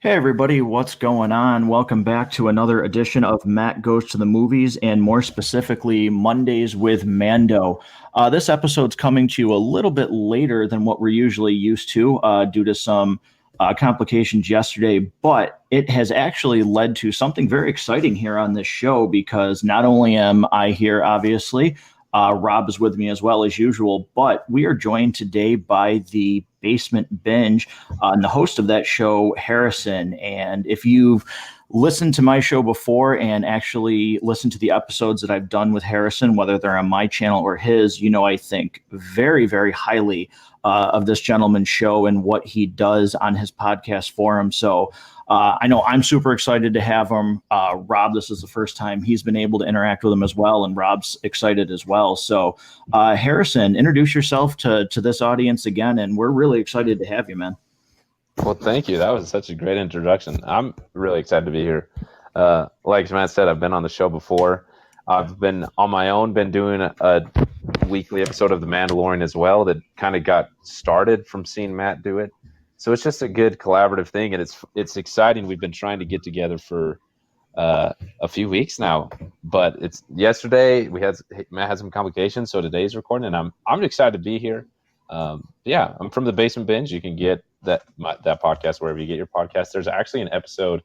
Hey everybody, what's going on? Welcome back to another edition of Matt Goes to the Movies, and more specifically, Mondays with Mando. This episode's coming to you a little bit later than what we're usually used to due to some complications yesterday, but it has actually led to something very exciting here on this show because not only am I here, obviously, Rob is with me as well as usual, but we are joined today by the Basement Binge and the host of that show, Harrison. And if you've listened to my show before and actually listened to the episodes that I've done with Harrison, whether they're on my channel or his, I think very, very highly of this gentleman's show and what he does on his podcast forum. So I know I'm super excited to have him. Rob, this is the first time he's been able to interact with him as well, and Rob's excited as well. So, Harrison, introduce yourself to this audience again, and we're really excited to have you, man. Well, thank you. That was such a great introduction. I'm really excited to be here. Like Matt said, I've been on the show before. I've been on my own, been doing a weekly episode of The Mandalorian as well that kind of got started from seeing Matt do it. So it's just a good collaborative thing, and it's exciting. We've been trying to get together for a few weeks now, but it's yesterday Matt had some complications, so today's recording, and I'm excited to be here. Yeah, I'm from the Basement Binge. You can get that podcast wherever you get your podcast. There's actually an episode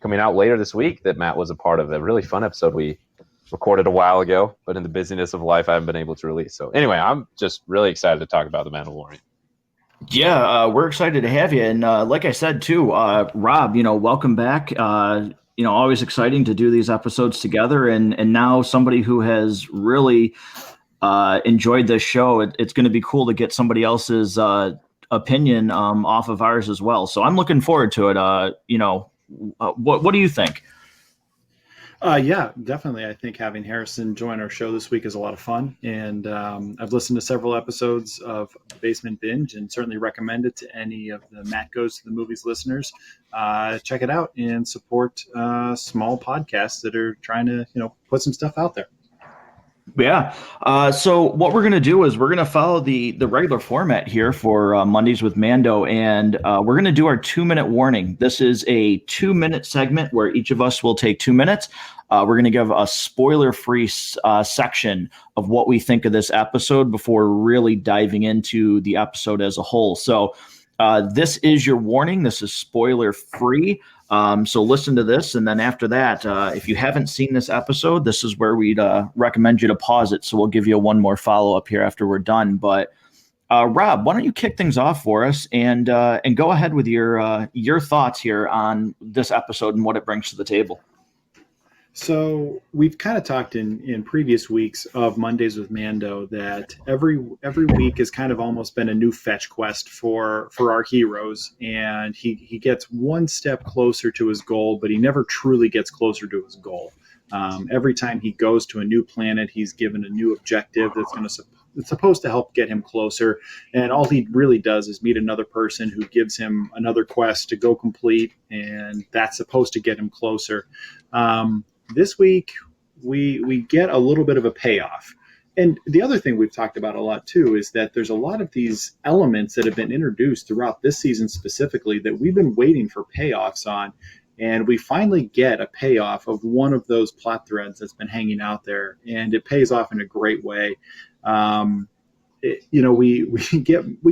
coming out later this week that Matt was a part of. A really fun episode we recorded a while ago, but in the busyness of life, I haven't been able to release. So anyway, I'm just really excited to talk about The Mandalorian. Yeah, we're excited to have you. And like I said, too, Rob, welcome back. Always exciting to do these episodes together. And now somebody who has really enjoyed this show, it's going to be cool to get somebody else's opinion off of ours as well. So I'm looking forward to it. What do you think? Yeah, definitely. I think having Harrison join our show this week is a lot of fun. And I've listened to several episodes of Basement Binge and certainly recommend it to any of the Matt Goes to the Movies listeners. Check it out and support small podcasts that are trying to, put some stuff out there. Yeah. So what we're going to do is we're going to follow the regular format here for Mondays with Mando, and we're going to do our 2-minute warning. This is a 2-minute segment where each of us will take 2 minutes. We're going to give a spoiler-free section of what we think of this episode before really diving into the episode as a whole. So this is your warning. This is spoiler-free. So listen to this, and then after that, if you haven't seen this episode, this is where we'd recommend you to pause it. So we'll give you one more follow-up here after we're done. But Rob, why don't you kick things off for us and go ahead with your thoughts here on this episode and what it brings to the table. So we've kind of talked in previous weeks of Mondays with Mando that every week has kind of almost been a new fetch quest for our heroes, and he gets one step closer to his goal, but he never truly gets closer to his goal. Every time he goes to a new planet, he's given a new objective it's supposed to help get him closer, and all he really does is meet another person who gives him another quest to go complete, and that's supposed to get him closer. This week, we get a little bit of a payoff. And the other thing we've talked about a lot, too, is that there's a lot of these elements that have been introduced throughout this season specifically that we've been waiting for payoffs on. And we finally get a payoff of one of those plot threads that's been hanging out there. And it pays off in a great way. We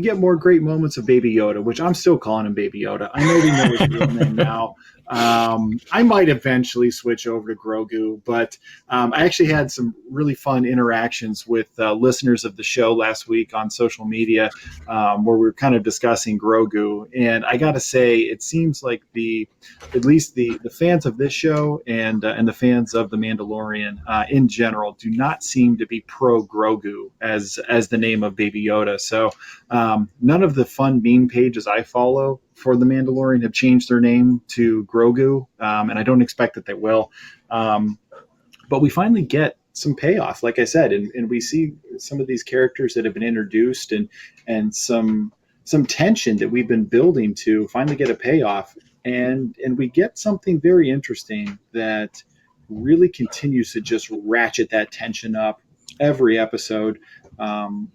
get more great moments of Baby Yoda, which I'm still calling him Baby Yoda. I know we know his real name now. I might eventually switch over to Grogu, but I actually had some really fun interactions with listeners of the show last week on social media where we were kind of discussing Grogu. And I got to say, it seems like at least the fans of this show and the fans of The Mandalorian in general do not seem to be pro Grogu as the name of Baby Yoda. So none of the fun meme pages I follow for The Mandalorian have changed their name to Grogu, and I don't expect that they will. But we finally get some payoff, like I said, and we see some of these characters that have been introduced and some tension that we've been building to finally get a payoff, and we get something very interesting that really continues to just ratchet that tension up every episode.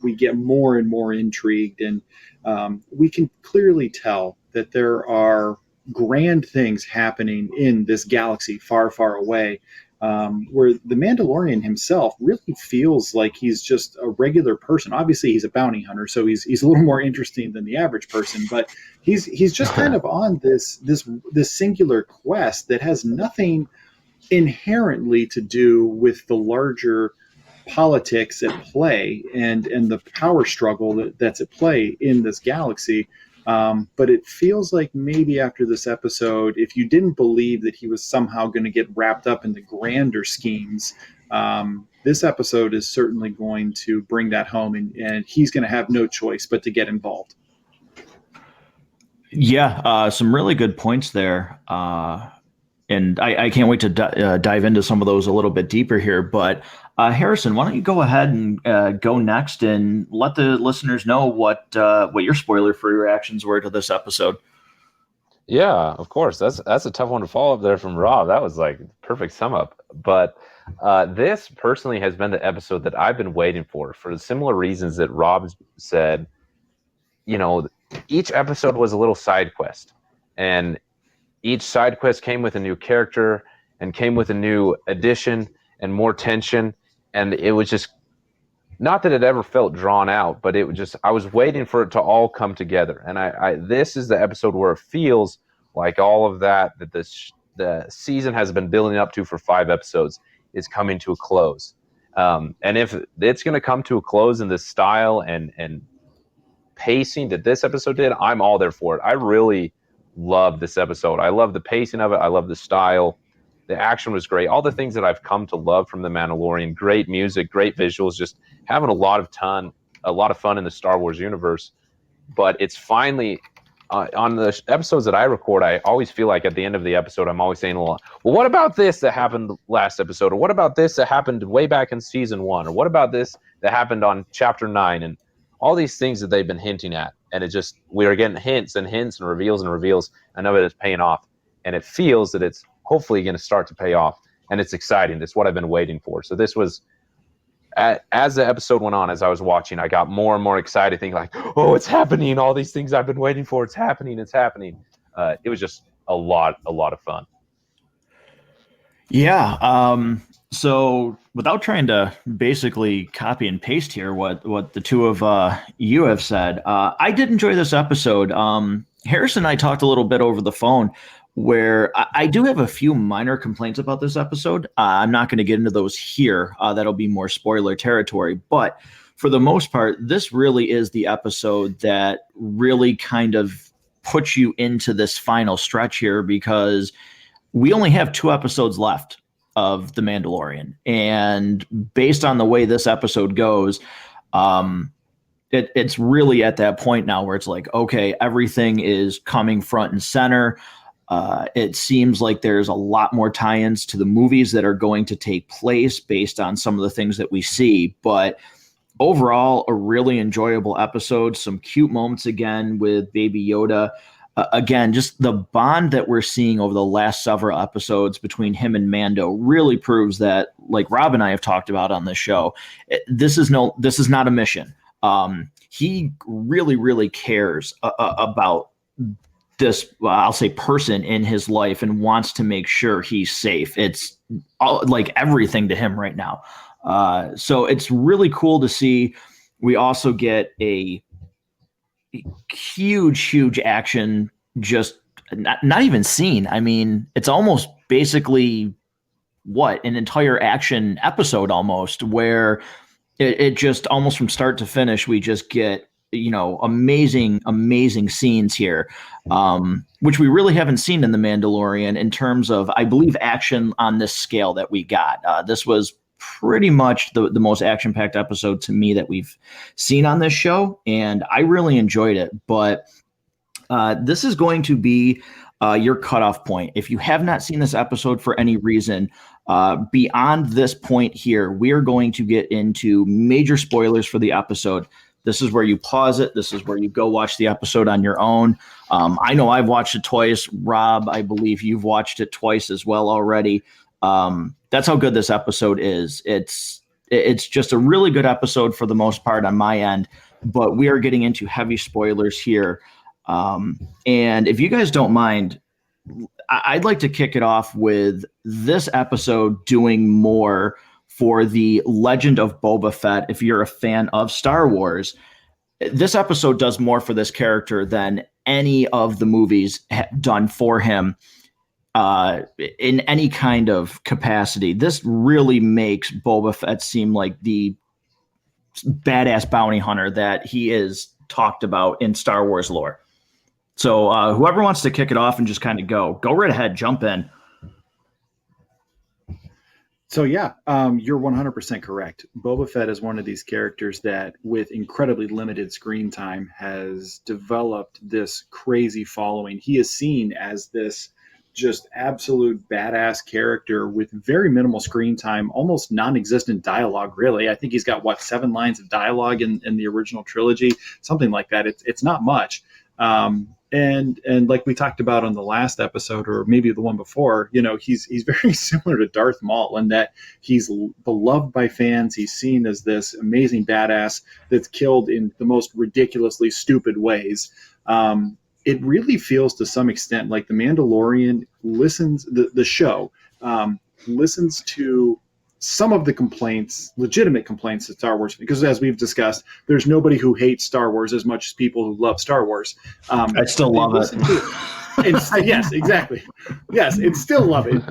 We get more and more intrigued, and we can clearly tell that there are grand things happening in this galaxy far, far away. Where the Mandalorian himself really feels like he's just a regular person. Obviously, he's a bounty hunter, so he's a little more interesting than the average person. But he's just kind of on this singular quest that has nothing inherently to do with the larger politics at play and the power struggle that's at play in this galaxy. But it feels like maybe after this episode, if you didn't believe that he was somehow going to get wrapped up in the grander schemes, this episode is certainly going to bring that home, and he's going to have no choice but to get involved. Yeah, some really good points there. And I can't wait to dive into some of those a little bit deeper here. But Harrison, why don't you go ahead and go next and let the listeners know what your spoiler-free reactions were to this episode? Yeah, of course. That's a tough one to follow up there from Rob. That was like perfect sum up. But this personally has been the episode that I've been waiting for the similar reasons that Rob said. You know, each episode was a little side quest, and each side quest came with a new character and came with a new addition and more tension. And it was just not that it ever felt drawn out, but it was just, I was waiting for it to all come together. And this is the episode where it feels like all of that the season has been building up to for 5 episodes is coming to a close. And if it's going to come to a close in this style and pacing that this episode did, I'm all there for it. I really love this episode. I love the pacing of it. I love the style. The action was great. All the things that I've come to love from The Mandalorian. Great music, great visuals, just having a lot of fun in the Star Wars universe. But it's finally on the episodes that I record, I always feel like at the end of the episode, I'm always saying a lot, well, what about this that happened last episode? Or what about this that happened way back in season 1? Or what about this that happened on chapter 9? And all these things that they've been hinting at. And it just, we are getting hints and hints and reveals. I know that it's paying off. And it feels that it's hopefully going to start to pay off. And it's exciting. It's what I've been waiting for. So this was, as the episode went on, as I was watching, I got more and more excited, thinking like, oh, it's happening. All these things I've been waiting for. It's happening. It was just a lot of fun. Yeah. So without trying to basically copy and paste here what the two of you have said, I did enjoy this episode. Harrison and I talked a little bit over the phone where I do have a few minor complaints about this episode. I'm not going to get into those here. That'll be more spoiler territory. But for the most part, this really is the episode that really kind of puts you into this final stretch here, because we only have 2 episodes left of The Mandalorian. And based on the way this episode goes, it's really at that point now where it's like, okay, everything is coming front and center. It seems like there's a lot more tie-ins to the movies that are going to take place based on some of the things that we see. But overall, a really enjoyable episode. Some cute moments again with Baby Yoda. Again, just the bond that we're seeing over the last several episodes between him and Mando really proves that, like Rob and I have talked about on this show, this is not a mission. He really, really cares about this, I'll say, person in his life and wants to make sure he's safe. It's like everything to him right now. So it's really cool to see. We also get a huge action, just not even scene. I mean, it's almost basically an entire action episode almost, where it just almost from start to finish, we just get, amazing scenes here, which we really haven't seen in The Mandalorian in terms of, I believe, action on this scale that we got. This was pretty much the most action-packed episode to me that we've seen on this show, and I really enjoyed it. But this is going to be your cutoff point. If you have not seen this episode for any reason, beyond this point here, we are going to get into major spoilers for the episode. This is where you pause it. This is where you go watch the episode on your own. I know I've watched it twice. Rob, I believe you've watched it twice as well already. That's how good this episode is. It's just a really good episode for the most part on my end, but we are getting into heavy spoilers here. And if you guys don't mind, I'd like to kick it off with this episode doing more for the Legend of Boba Fett. If you're a fan of Star Wars, this episode does more for this character than any of the movies done for him in any kind of capacity. This really makes Boba Fett seem like the badass bounty hunter that he is talked about in Star Wars lore. So whoever wants to kick it off and just kind of go right ahead, jump in. So yeah, you're 100% correct. Boba Fett is one of these characters that, with incredibly limited screen time, has developed this crazy following. He is seen as this just absolute badass character with very minimal screen time, almost non-existent dialogue, really. I think he's got, 7 lines of dialogue in the original trilogy, something like that. It's not much. And like we talked about on the last episode, or maybe the one before, he's very similar to Darth Maul in that he's beloved by fans. He's seen as this amazing badass that's killed in the most ridiculously stupid ways. It really feels to some extent like the Mandalorian the show listens to some of the complaints, legitimate complaints of Star Wars, because as we've discussed, there's nobody who hates Star Wars as much as people who love Star Wars. I still love it. Yes, exactly. Yes, and still love it.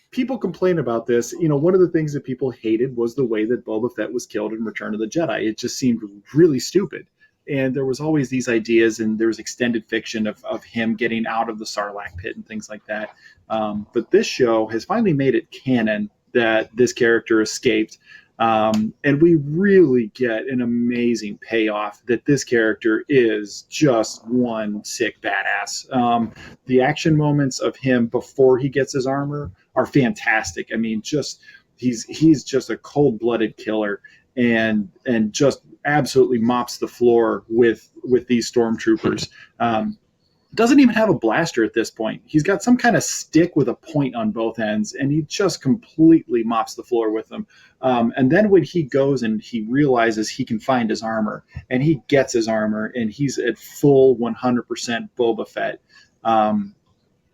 People complain about this. One of the things that people hated was the way that Boba Fett was killed in Return of the Jedi. It just seemed really stupid. And there was always these ideas, and there was extended fiction of him getting out of the Sarlacc pit and things like that. But this show has finally made it canon that this character escaped. And we really get an amazing payoff that this character is just one sick badass. The action moments of him before he gets his armor are fantastic. I mean, he's just a cold-blooded killer, and just absolutely mops the floor with these stormtroopers. Doesn't even have a blaster at this point. He's got some kind of stick with a point on both ends, and he just completely mops the floor with them. And then when he goes and he realizes he can find his armor, and he gets his armor, and he's at full 100% Boba Fett.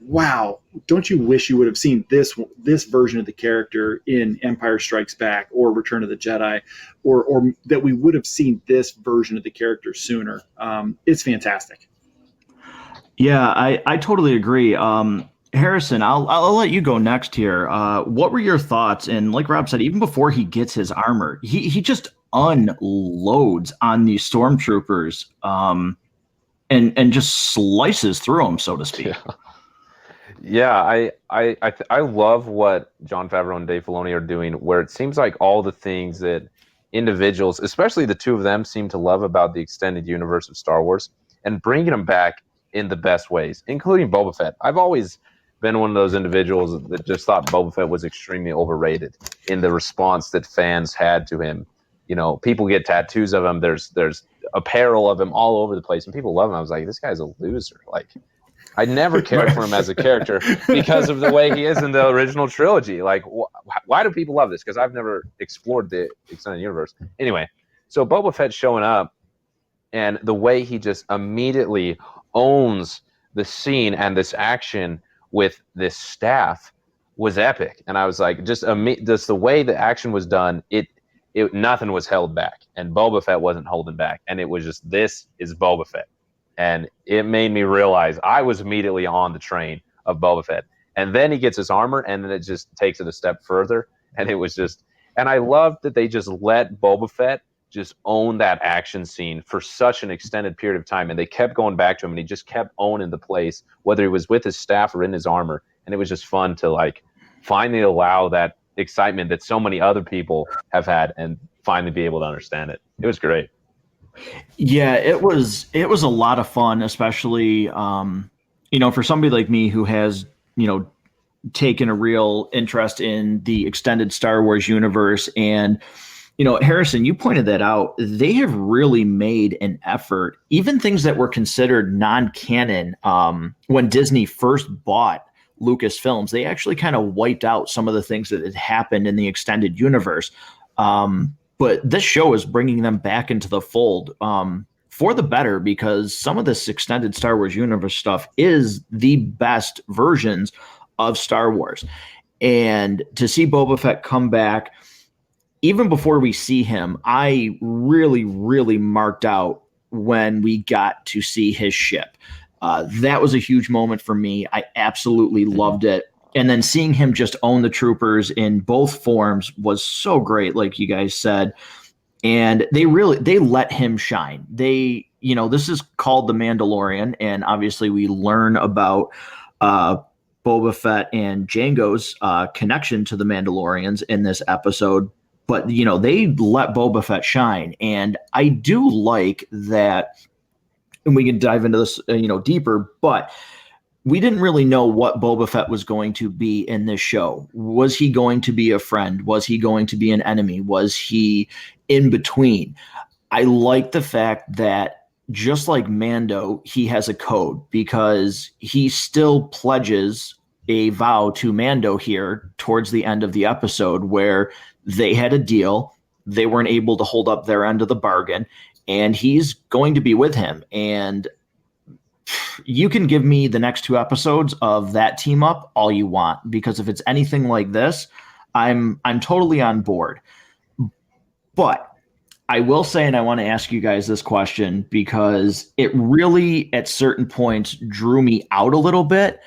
Wow, don't you wish you would have seen this version of the character in Empire Strikes Back or Return of the Jedi, or that we would have seen this version of the character sooner? It's fantastic. Yeah, I totally agree. Harrison, I'll let you go next here. What were your thoughts? And like Rob said, even before he gets his armor, he just unloads on these stormtroopers, and just slices through them, so to speak. Yeah, I love what Jon Favreau and Dave Filoni are doing, where it seems like all the things that individuals, especially the two of them, seem to love about the extended universe of Star Wars, and bringing them back in the best ways, including Boba Fett. I've always been one of those individuals that just thought Boba Fett was extremely overrated in the response that fans had to him. People get tattoos of him. There's apparel of him all over the place, and people love him. I was like, this guy's a loser. Like, I never cared for him as a character because of the way he is in the original trilogy. Like, why do people love this? Because I've never explored the extended universe. Anyway, so Boba Fett showing up, and the way he just immediately owns the scene and this action with this staff was epic. And I was like, just the way the action was done, it nothing was held back, and Boba Fett wasn't holding back, and it was just, this is Boba Fett. And it made me realize I was immediately on the train of Boba Fett. And then he gets his armor, and then it just takes it a step further. And it was just, and I love that they just let Boba Fett just own that action scene for such an extended period of time. And they kept going back to him, and he just kept owning the place, whether he was with his staff or in his armor. And it was just fun to like finally allow that excitement that so many other people have had and finally be able to understand it. It was great. Yeah, it was a lot of fun, especially for somebody like me who has taken a real interest in the extended Star Wars universe. And Harrison, you pointed that out. They have really made an effort, even things that were considered non-canon when Disney first bought Lucasfilms. They actually kind of wiped out some of the things that had happened in the extended universe. But this show is bringing them back into the fold for the better, because some of this extended Star Wars universe stuff is the best versions of Star Wars. And to see Boba Fett come back, even before we see him, I really, really marked out when we got to see his ship. That was a huge moment for me. I absolutely loved it. And then seeing him just own the troopers in both forms was so great, like you guys said. And they let him shine. This is called The Mandalorian, and obviously we learn about Boba Fett and Jango's connection to the Mandalorians in this episode. But, they let Boba Fett shine. And I do like that, and we can dive into this, deeper, but we didn't really know what Boba Fett was going to be in this show. Was he going to be a friend? Was he going to be an enemy? Was he in between? I like the fact that just like Mando, he has a code, because he still pledges a vow to Mando here towards the end of the episode, where they had a deal. They weren't able to hold up their end of the bargain, and he's going to be with him. And you can give me the next 2 episodes of that team up all you want, because if it's anything like this, I'm totally on board. But I will say, and I want to ask you guys this question, because it really at certain points drew me out a little bit.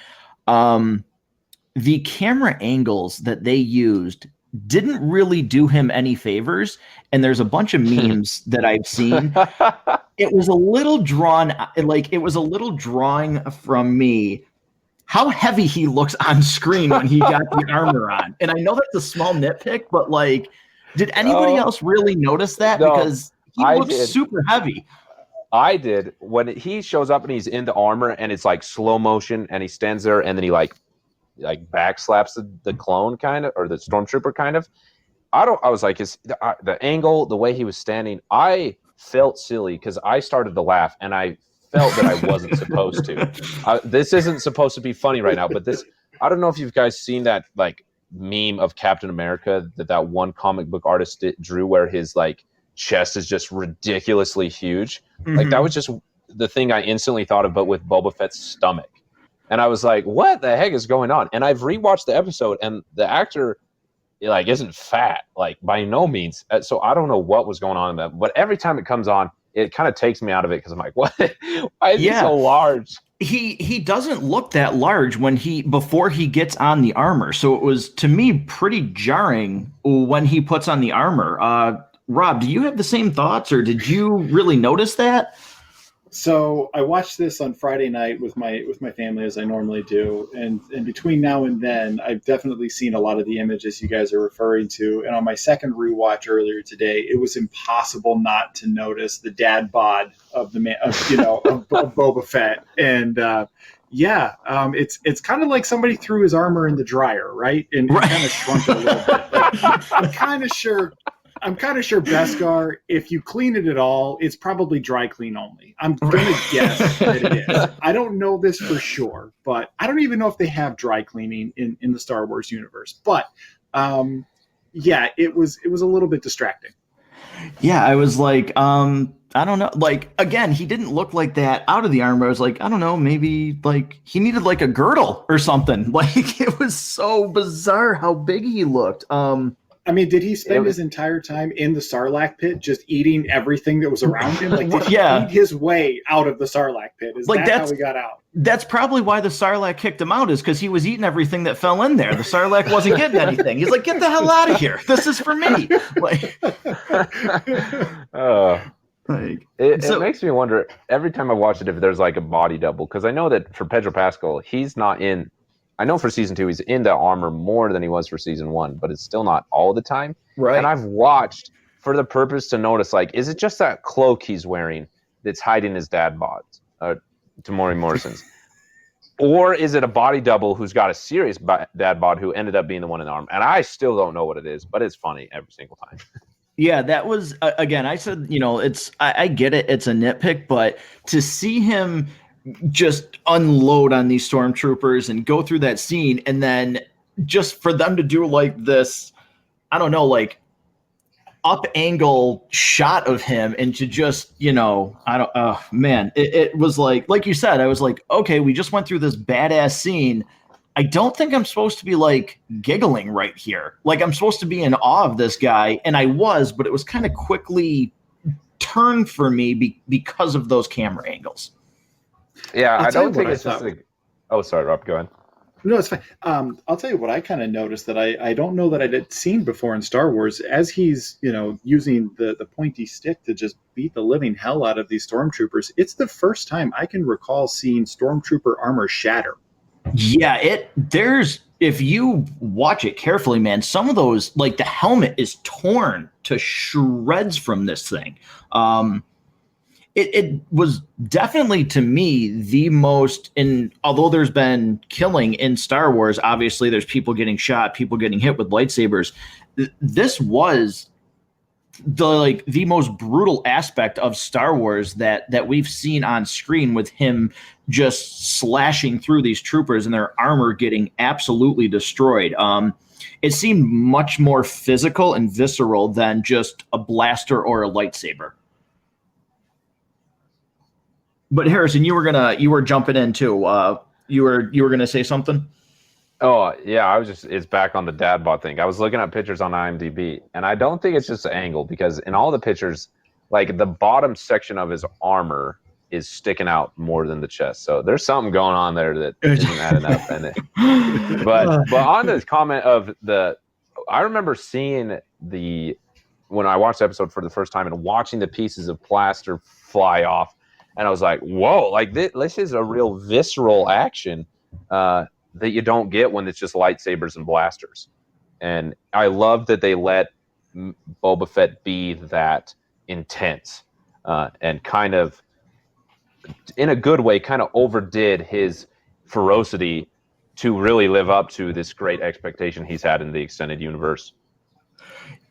The camera angles that they used didn't really do him any favors. And there's a bunch of memes that I've seen. It was a little drawn, it was a little drawing from me how heavy he looks on screen when he got the armor on. And I know that's a small nitpick, but did anybody else really notice that? No, because he looks super heavy. I did. When he shows up and he's in the armor and it's like slow motion and he stands there and then he like backslaps the clone kind of, or the stormtrooper kind of. I was like, the angle, the way he was standing, I felt silly because I started to laugh and I felt that I wasn't supposed to. This isn't supposed to be funny right now, but I don't know if you guys seen that meme of Captain America that one comic book artist drew, where his chest is just ridiculously huge. Mm-hmm. That was just the thing I instantly thought of, but with Boba Fett's stomach. And I was like, what the heck is going on? And I've rewatched the episode, and the actor isn't fat, by no means. So I don't know what was going on in that. But every time it comes on, it kind of takes me out of it, because I'm like, what? Why is he so large? He doesn't look that large before he gets on the armor. So it was, to me, pretty jarring when he puts on the armor. Rob, do you have the same thoughts, or did you really notice that? So I watched this on Friday night with my family, as I normally do, and between now and then, I've definitely seen a lot of the images you guys are referring to. And on my second rewatch earlier today, it was impossible not to notice the dad bod of the man, of Boba Fett. And it's kind of like somebody threw his armor in the dryer, right? And kind of shrunk it a little bit. I'm kind of sure Beskar, if you clean it at all, it's probably dry clean only. I'm going to guess that it is. I don't know this for sure, but I don't even know if they have dry cleaning in the Star Wars universe. But it was a little bit distracting. Yeah, I was like, I don't know. Again, he didn't look like that out of the armor. I was like, I don't know, maybe he needed a girdle or something. It was so bizarre how big he looked. Did he spend his entire time in the Sarlacc pit just eating everything that was around him? Did he eat his way out of the Sarlacc pit? Is that how he got out? That's probably why the Sarlacc kicked him out, is because he was eating everything that fell in there. The Sarlacc wasn't getting anything. He's like, get the hell out of here. This is for me. It makes me wonder every time I watch it if there's a body double, because I know that for Pedro Pascal, he's not in. I know for season 2 he's in the armor more than he was for season 1, but it's still not all the time. Right. And I've watched for the purpose to notice, is it just that cloak he's wearing that's hiding his dad bod, Tamori Morrison's? Or is it a body double who's got a serious dad bod who ended up being the one in the armor? And I still don't know what it is, but it's funny every single time. Yeah, that was, again, I said, I get it. It's a nitpick, but to see him just unload on these stormtroopers and go through that scene, and then just for them to do this, I don't know, up angle shot of him, and to just, I don't, oh man, it was like you said, I was like, okay, we just went through this badass scene. I don't think I'm supposed to be like giggling right here. Like I'm supposed to be in awe of this guy, and I was, but it was kind of quickly turned for me because of those camera angles. Yeah, I don't think it's just like. Oh, sorry, Rob. Go ahead. No, it's fine. I'll tell you what I kind of noticed that I don't know that I'd seen before in Star Wars. As he's using the pointy stick to just beat the living hell out of these stormtroopers, it's the first time I can recall seeing stormtrooper armor shatter. Yeah, if you watch it carefully, man, some of those, like the helmet is torn to shreds from this thing. It was definitely, to me, the most, although there's been killing in Star Wars, obviously there's people getting shot, people getting hit with lightsabers. This was the most brutal aspect of Star Wars that we've seen on screen, with him just slashing through these troopers and their armor getting absolutely destroyed. It seemed much more physical and visceral than just a blaster or a lightsaber. But Harrison, you were jumping in too. You were gonna say something? Oh yeah, it's back on the dad bod thing. I was looking at pictures on IMDb, and I don't think it's just an angle, because in all the pictures, like the bottom section of his armor is sticking out more than the chest. So there's something going on there that isn't adding up. But on this comment of I remember seeing when I watched the episode for the first time and watching the pieces of plaster fly off. And I was like, whoa, like this is a real visceral action that you don't get when it's just lightsabers and blasters. And I love that they let Boba Fett be that intense and kind of, in a good way, kind of overdid his ferocity to really live up to this great expectation he's had in the extended universe.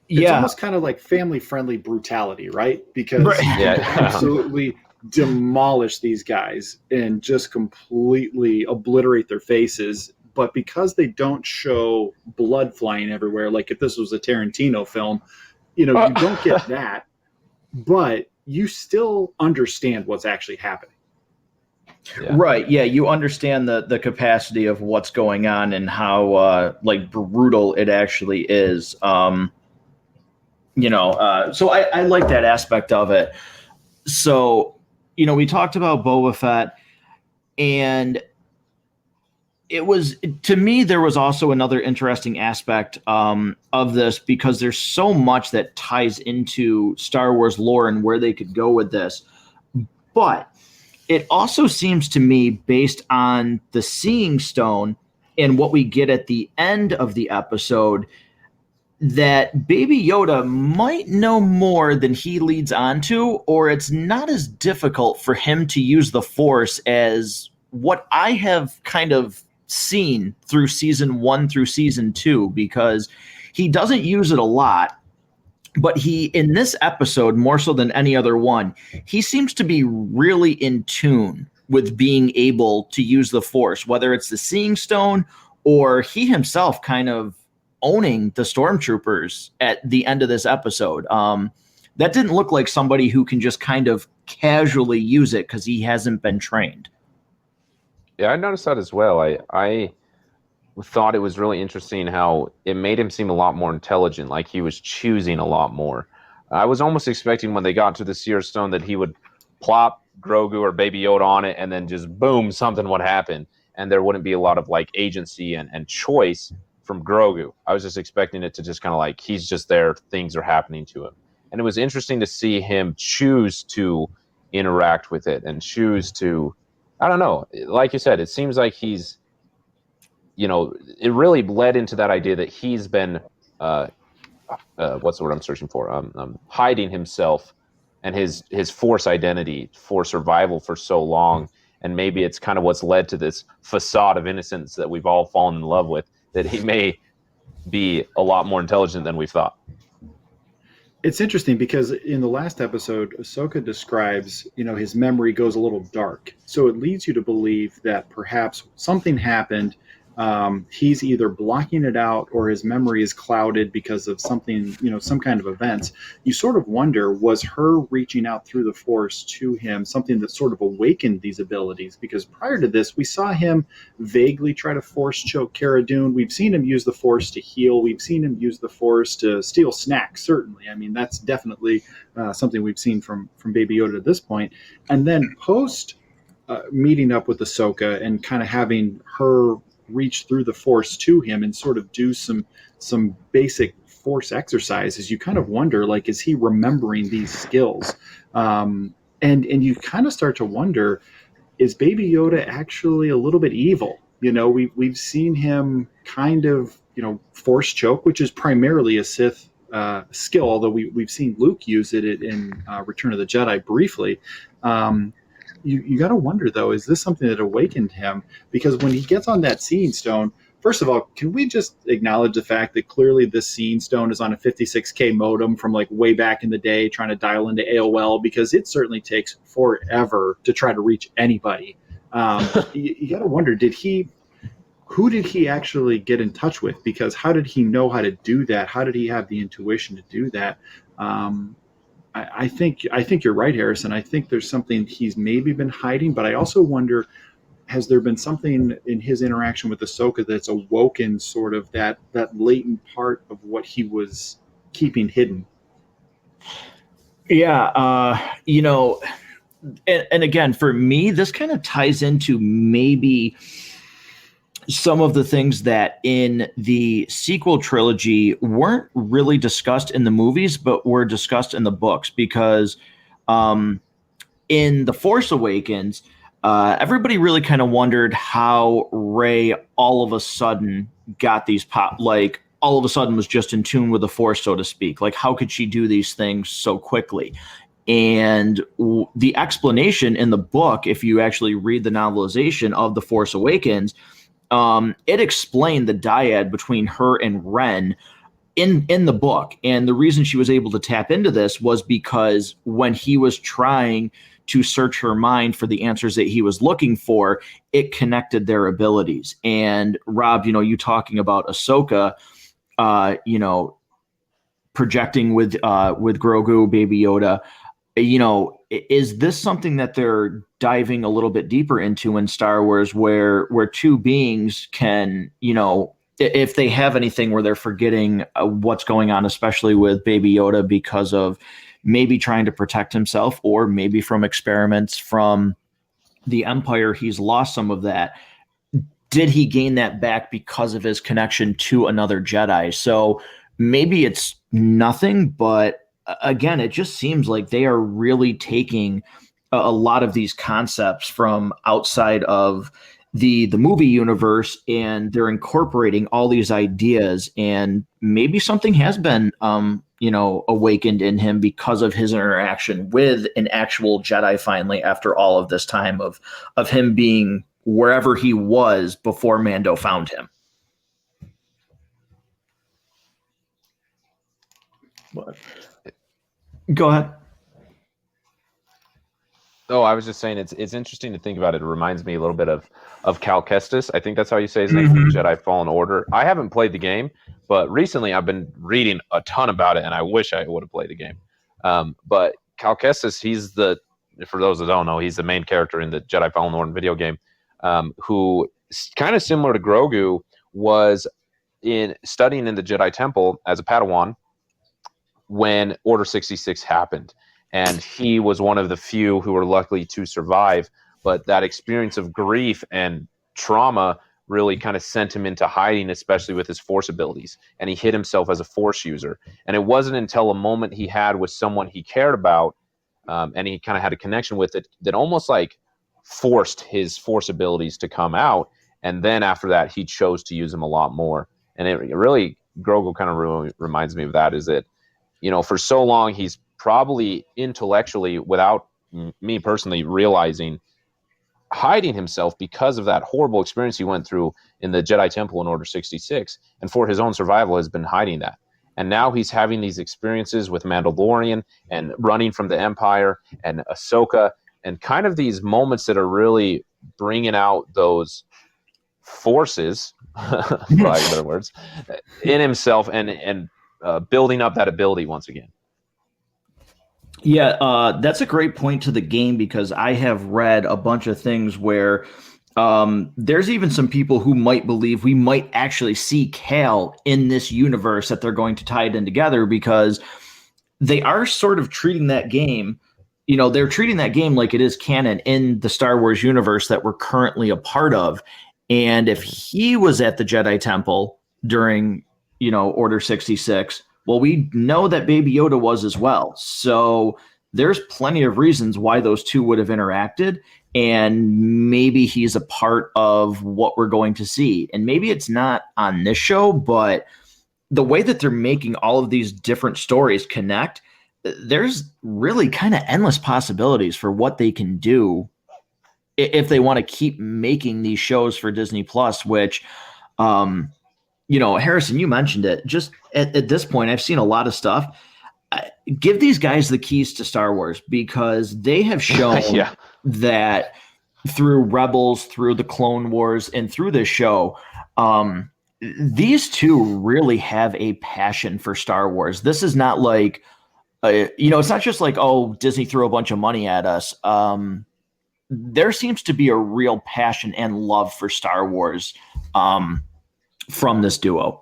It's almost kind of like family-friendly brutality, right? Because absolutely demolish these guys and just completely obliterate their faces. But because they don't show blood flying everywhere, like if this was a Tarantino film, you don't get that, but you still understand what's actually happening. Yeah. Right. Yeah. You understand the capacity of what's going on and how brutal it actually is. So I like that aspect of it. So, we talked about Boba Fett, and to me, there was also another interesting aspect of this, because there's so much that ties into Star Wars lore and where they could go with this. But it also seems to me, based on the Seeing Stone and what we get at the end of the episode, that Baby Yoda might know more than he leads on to, or it's not as difficult for him to use the Force as what I have kind of seen through season 1 through season 2, because he doesn't use it a lot. But in this episode, more so than any other one, he seems to be really in tune with being able to use the Force, whether it's the Seeing Stone or he himself kind of owning the stormtroopers at the end of this episode. That didn't look like somebody who can just kind of casually use it because he hasn't been trained. Yeah, I noticed that as well. I thought it was really interesting how it made him seem a lot more intelligent, like he was choosing a lot more. I was almost expecting when they got to the Seer Stone that he would plop Grogu or Baby Yoda on it and then just boom, something would happen. And there wouldn't be a lot of agency and choice from Grogu. I was just expecting it to just kind of he's just there, things are happening to him. And it was interesting to see him choose to interact with it and choose to, I don't know, like you said, it seems like he's, it really led into that idea that he's been, what's the word I'm searching for? Hiding himself and his Force identity for survival for so long. And maybe it's kind of what's led to this facade of innocence that we've all fallen in love with, that he may be a lot more intelligent than we thought. It's interesting because in the last episode, Ahsoka describes, his memory goes a little dark. So it leads you to believe that perhaps something happened he's either blocking it out or his memory is clouded because of something, some kind of event. You sort of wonder, was her reaching out through the Force to him something that sort of awakened these abilities? Because prior to this, we saw him vaguely try to Force choke Cara Dune. We've seen him use the Force to heal. We've seen him use the Force to steal snacks, certainly. I mean, that's definitely something we've seen from Baby Yoda at this point. And then post meeting up with Ahsoka and kind of having her reach through the Force to him and sort of do some basic Force exercises, you kind of wonder, like, is he remembering these skills? And you kind of start to wonder, is Baby Yoda actually a little bit evil? We've seen him kind of Force choke, which is primarily a Sith skill, although we've seen Luke use it in Return of the Jedi briefly. You got to wonder, though, is this something that awakened him? Because when he gets on that Seeing Stone, first of all, can we just acknowledge the fact that clearly this Seeing Stone is on a 56K modem from like way back in the day trying to dial into AOL, because it certainly takes forever to try to reach anybody. You got to wonder, who did he actually get in touch with? Because how did he know how to do that? How did he have the intuition to do that? I think you're right, Harrison. I think there's something he's maybe been hiding, but I also wonder, has there been something in his interaction with Ahsoka that's awoken sort of that latent part of what he was keeping hidden? Yeah, and again, for me, this kind of ties into maybe some of the things that in the sequel trilogy weren't really discussed in the movies, but were discussed in the books. Because in The Force Awakens, everybody really kind of wondered how Rey all of a sudden got these all of a sudden was just in tune with the Force, so to speak. Like, how could she do these things so quickly? And the explanation in the book, if you actually read the novelization of The Force Awakens, it explained the dyad between her and Ren in the book. And the reason she was able to tap into this was because when he was trying to search her mind for the answers that he was looking for, it connected their abilities. And Rob, you talking about Ahsoka, projecting with Grogu, Baby Yoda, is this something that they're diving a little bit deeper into in Star Wars, where two beings can, if they have anything where they're forgetting what's going on, especially with Baby Yoda, because of maybe trying to protect himself, or maybe from experiments from the Empire, he's lost some of that. Did he gain that back because of his connection to another Jedi? So maybe it's nothing, but again, it just seems like they are really taking a lot of these concepts from outside of the movie universe, and they're incorporating all these ideas, and maybe something has been awakened in him because of his interaction with an actual Jedi finally, after all of this time of him being wherever he was before Mando found him. What? Go ahead. Oh, I was just saying it's interesting to think about it. It reminds me a little bit of Cal Kestis. I think that's how you say his name, from Jedi Fallen Order. I haven't played the game, but recently I've been reading a ton about it, and I wish I would have played the game. But Cal Kestis, for those that don't know, he's the main character in the Jedi Fallen Order video game, who, kind of similar to Grogu, was studying in the Jedi Temple as a Padawan when Order 66 happened. And he was one of the few who were lucky to survive. But that experience of grief and trauma really kind of sent him into hiding, especially with his Force abilities. And he hid himself as a Force user. And it wasn't until a moment he had with someone he cared about, and he kind of had a connection with it, that almost like forced his Force abilities to come out. And then after that, he chose to use them a lot more. And it really, Grogu kind of really reminds me of that, is that, for so long, he's probably intellectually, without me personally realizing, hiding himself because of that horrible experience he went through in the Jedi Temple in Order 66. And for his own survival, has been hiding that. And now he's having these experiences with Mandalorian and running from the Empire and Ahsoka, and kind of these moments that are really bringing out those forces for lack of better words, in himself and building up that ability once again. Yeah, that's a great point to the game because I have read a bunch of things where there's even some people who might believe we might actually see Cal in this universe that they're going to tie it in together because they are sort of treating that game, they're treating that game like it is canon in the Star Wars universe that we're currently a part of. And if he was at the Jedi Temple during, Order 66, well, we know that Baby Yoda was as well. So there's plenty of reasons why those two would have interacted. And maybe he's a part of what we're going to see. And maybe it's not on this show, but the way that they're making all of these different stories connect, there's really kind of endless possibilities for what they can do if they want to keep making these shows for Disney Plus, which, Harrison, you mentioned it. Just at this point, I've seen a lot of stuff. Give these guys the keys to Star Wars because they have shown that through Rebels, through the Clone Wars, and through this show, these two really have a passion for Star Wars. This is not like, it's not just like, oh, Disney threw a bunch of money at us. There seems to be a real passion and love for Star Wars from this duo.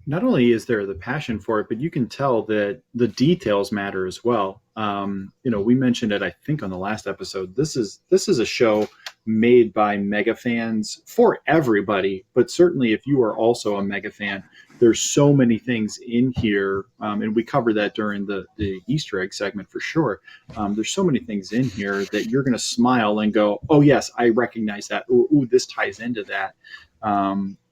Not only is there the passion for it, but you can tell that the details matter as well. We mentioned it, I think, on the last episode. This is a show made by mega fans for everybody, but certainly if you are also a mega fan, there's so many things in here, and we covered that during the Easter egg segment for sure. There's so many things in here that you're going to smile and go, oh yes, I recognize that. Ooh, this ties into that.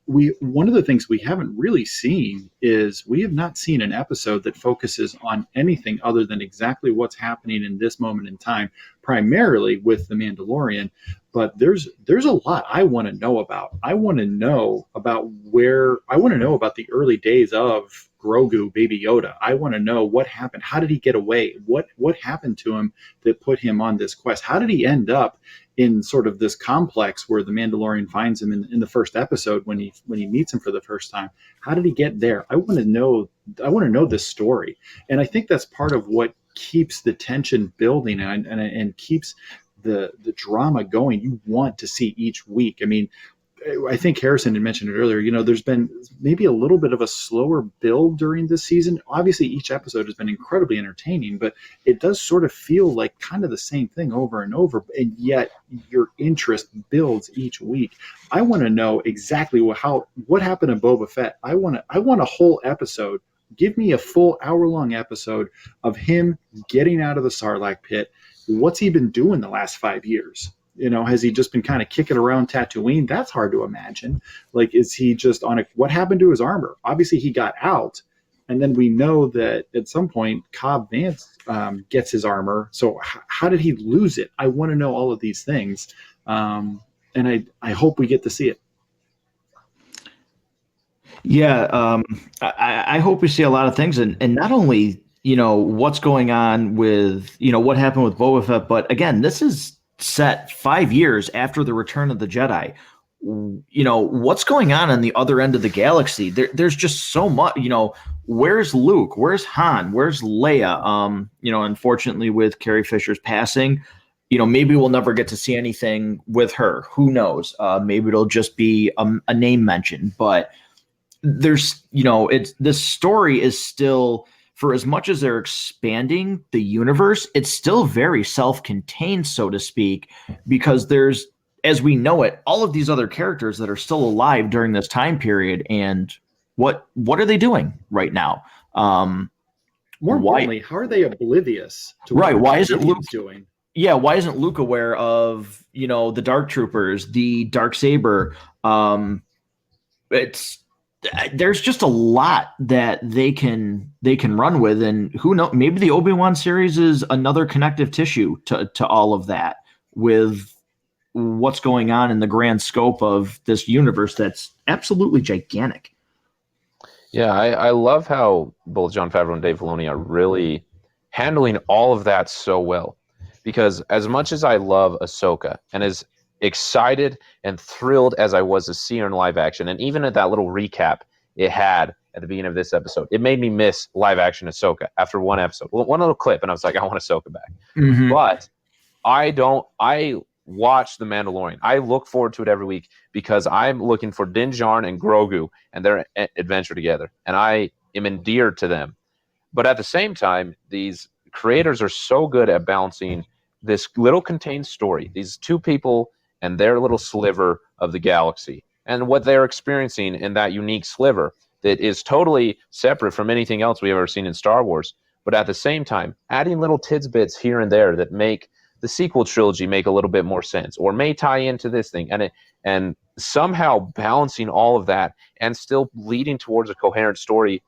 One of the things we haven't really seen is we have not seen an episode that focuses on anything other than exactly what's happening in this moment in time, primarily with the Mandalorian. But there's a lot I want to know about. I want to know about the early days of Grogu, Baby Yoda. I want to know what happened. How did he get away? What happened to him that put him on this quest? How did he end up in sort of this complex where the Mandalorian finds him in the first episode when he meets him for the first time? How did he get there? I want to know this story. And I think that's part of what keeps the tension building and keeps the drama going. You want to see each week. I mean, I think Harrison had mentioned it earlier. There's been maybe a little bit of a slower build during this season. Obviously, each episode has been incredibly entertaining, but it does sort of feel like kind of the same thing over and over. And yet, your interest builds each week. I want to know exactly what happened to Boba Fett. I want a whole episode. Give me a full hour-long episode of him getting out of the Sarlacc pit. What's he been doing the last 5 years? Has he just been kind of kicking around Tatooine? That's hard to imagine. Like, is he just what happened to his armor? Obviously, he got out. And then we know that at some point, Cobb Vanth gets his armor. So how did he lose it? I want to know all of these things. And I hope we get to see it. Yeah, I hope we see a lot of things. And not only, what's going on with, what happened with Boba Fett, but again, this is set 5 years after the Return of the Jedi. What's going on the other end of the galaxy? There's just so much. Where's Luke? Where's Han? Where's Leia? Unfortunately, with Carrie Fisher's passing, maybe we'll never get to see anything with her. Who knows? Maybe it'll just be a name mention. But there's, this story is still, for as much as they're expanding the universe, it's still very self-contained, so to speak, because there's, as we know it, all of these other characters that are still alive during this time period. And what are they doing right now? More importantly, how are they oblivious to what why isn't Luke doing? Yeah, why isn't Luke aware of, the Dark Troopers, the Darksaber? There's just a lot that they can run with, and who knows, maybe the Obi-Wan series is another connective tissue to all of that, with what's going on in the grand scope of this universe that's absolutely gigantic. Yeah, I love how both Jon Favreau and Dave Filoni are really handling all of that so well, because as much as I love Ahsoka, and as excited and thrilled as I was to see her in live action. And even at that little recap it had at the beginning of this episode, it made me miss live action Ahsoka after one episode, one little clip, and I was like, I want Ahsoka back. Mm-hmm. But I watch The Mandalorian. I look forward to it every week because I'm looking for Din Djarin and Grogu and their adventure together, and I am endeared to them. But at the same time, these creators are so good at balancing this little contained story, these two people and their little sliver of the galaxy, and what they're experiencing in that unique sliver that is totally separate from anything else we've ever seen in Star Wars. But at the same time, adding little tidbits here and there that make the sequel trilogy make a little bit more sense, or may tie into this thing, and somehow balancing all of that and still leading towards a coherent story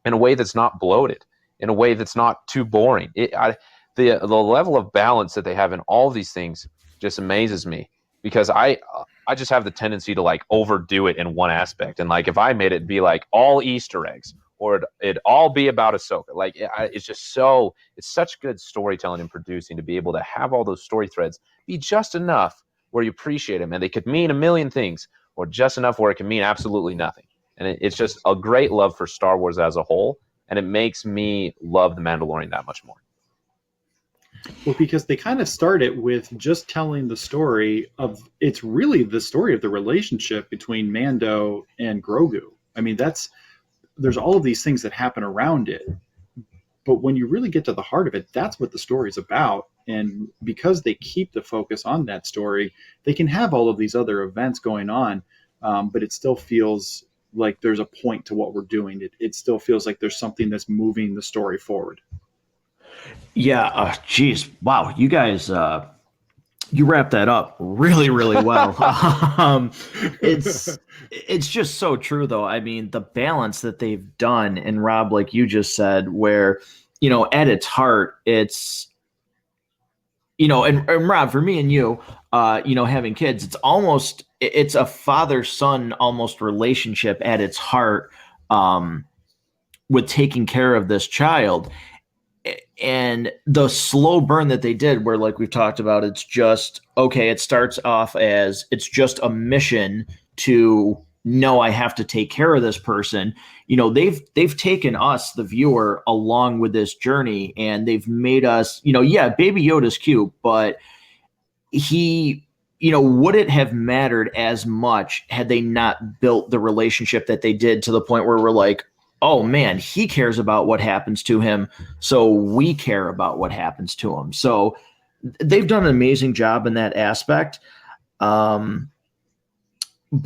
in a way that's not bloated, in a way that's not too boring. The level of balance that they have in all of these things just amazes me, because I just have the tendency to like overdo it in one aspect, and like if I made it be like all Easter eggs, or it'd all be about Ahsoka. Like it's such good storytelling and producing to be able to have all those story threads be just enough where you appreciate them, and they could mean a million things, or just enough where it can mean absolutely nothing. And it's just a great love for Star Wars as a whole, and it makes me love The Mandalorian that much more. Well, because they kind of start it with just telling the story of, it's really the story of the relationship between Mando and Grogu. I mean, there's all of these things that happen around it, but when you really get to the heart of it, that's what the story is about. And because they keep the focus on that story, they can have all of these other events going on, but it still feels like there's a point to what we're doing. It still feels like there's something that's moving the story forward. Yeah. Geez. Wow. You guys, you wrapped that up really, really well. It's just so true, though. I mean, the balance that they've done, and Rob, like you just said, where, at its heart, it's, and Rob, for me and you, having kids, it's a father-son almost relationship at its heart, with taking care of this child. And the slow burn that they did, where, like we've talked about, it's just, okay, it starts off as it's just a mission to know I have to take care of this person. They've taken us, the viewer, along with this journey, and they've made us, Baby Yoda's cute, but he, would it have mattered as much had they not built the relationship that they did, to the point where we're like, oh man, he cares about what happens to him, so we care about what happens to him. So they've done an amazing job in that aspect. But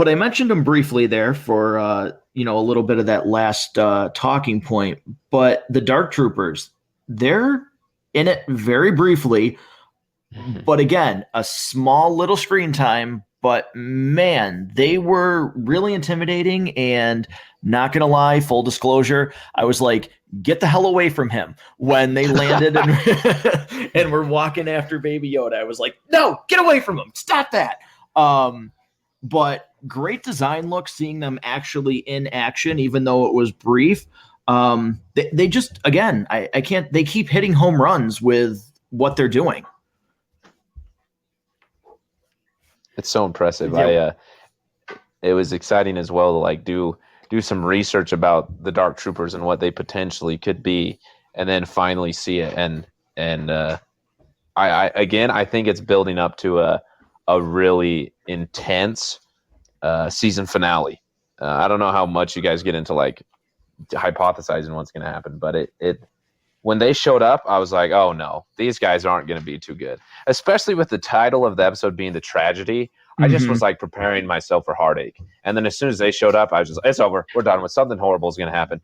I mentioned them briefly there for a little bit of that last talking point. But the Dark Troopers, they're in it very briefly. But again, a small little screen time. But man, they were really intimidating, and not going to lie, full disclosure, I was like, get the hell away from him when they landed and, and we're walking after Baby Yoda. I was like, no, get away from him. Stop that. But great design look, seeing them actually in action, even though it was brief. They just, again, I can't, they keep hitting home runs with what they're doing. It's so impressive. Yeah. It was exciting as well to like do some research about the Dark Troopers and what they potentially could be, and then finally see it. And I think it's building up to a really intense season finale. I don't know how much you guys get into like hypothesizing what's going to happen, but it when they showed up, I was like, oh no, these guys aren't going to be too good. Especially with the title of the episode being The Tragedy. I just was like preparing myself for heartache. And then as soon as they showed up, I was just, it's over. We're done with, something horrible is going to happen.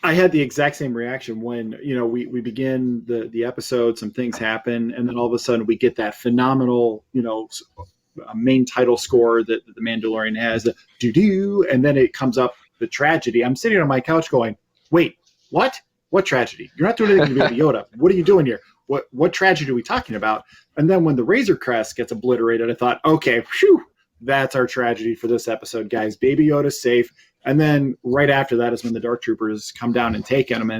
I had the exact same reaction when, we begin the episode, some things happen, and then all of a sudden we get that phenomenal, main title score that the Mandalorian has, doo-doo, and then it comes up, the tragedy. I'm sitting on my couch going, wait, what? What tragedy? You're not doing anything to Baby Yoda. What are you doing here? What tragedy are we talking about? And then when the Razor Crest gets obliterated, I thought, okay, phew, that's our tragedy for this episode, guys. Baby Yoda's safe. And then right after that is when the Dark Troopers come down and take him.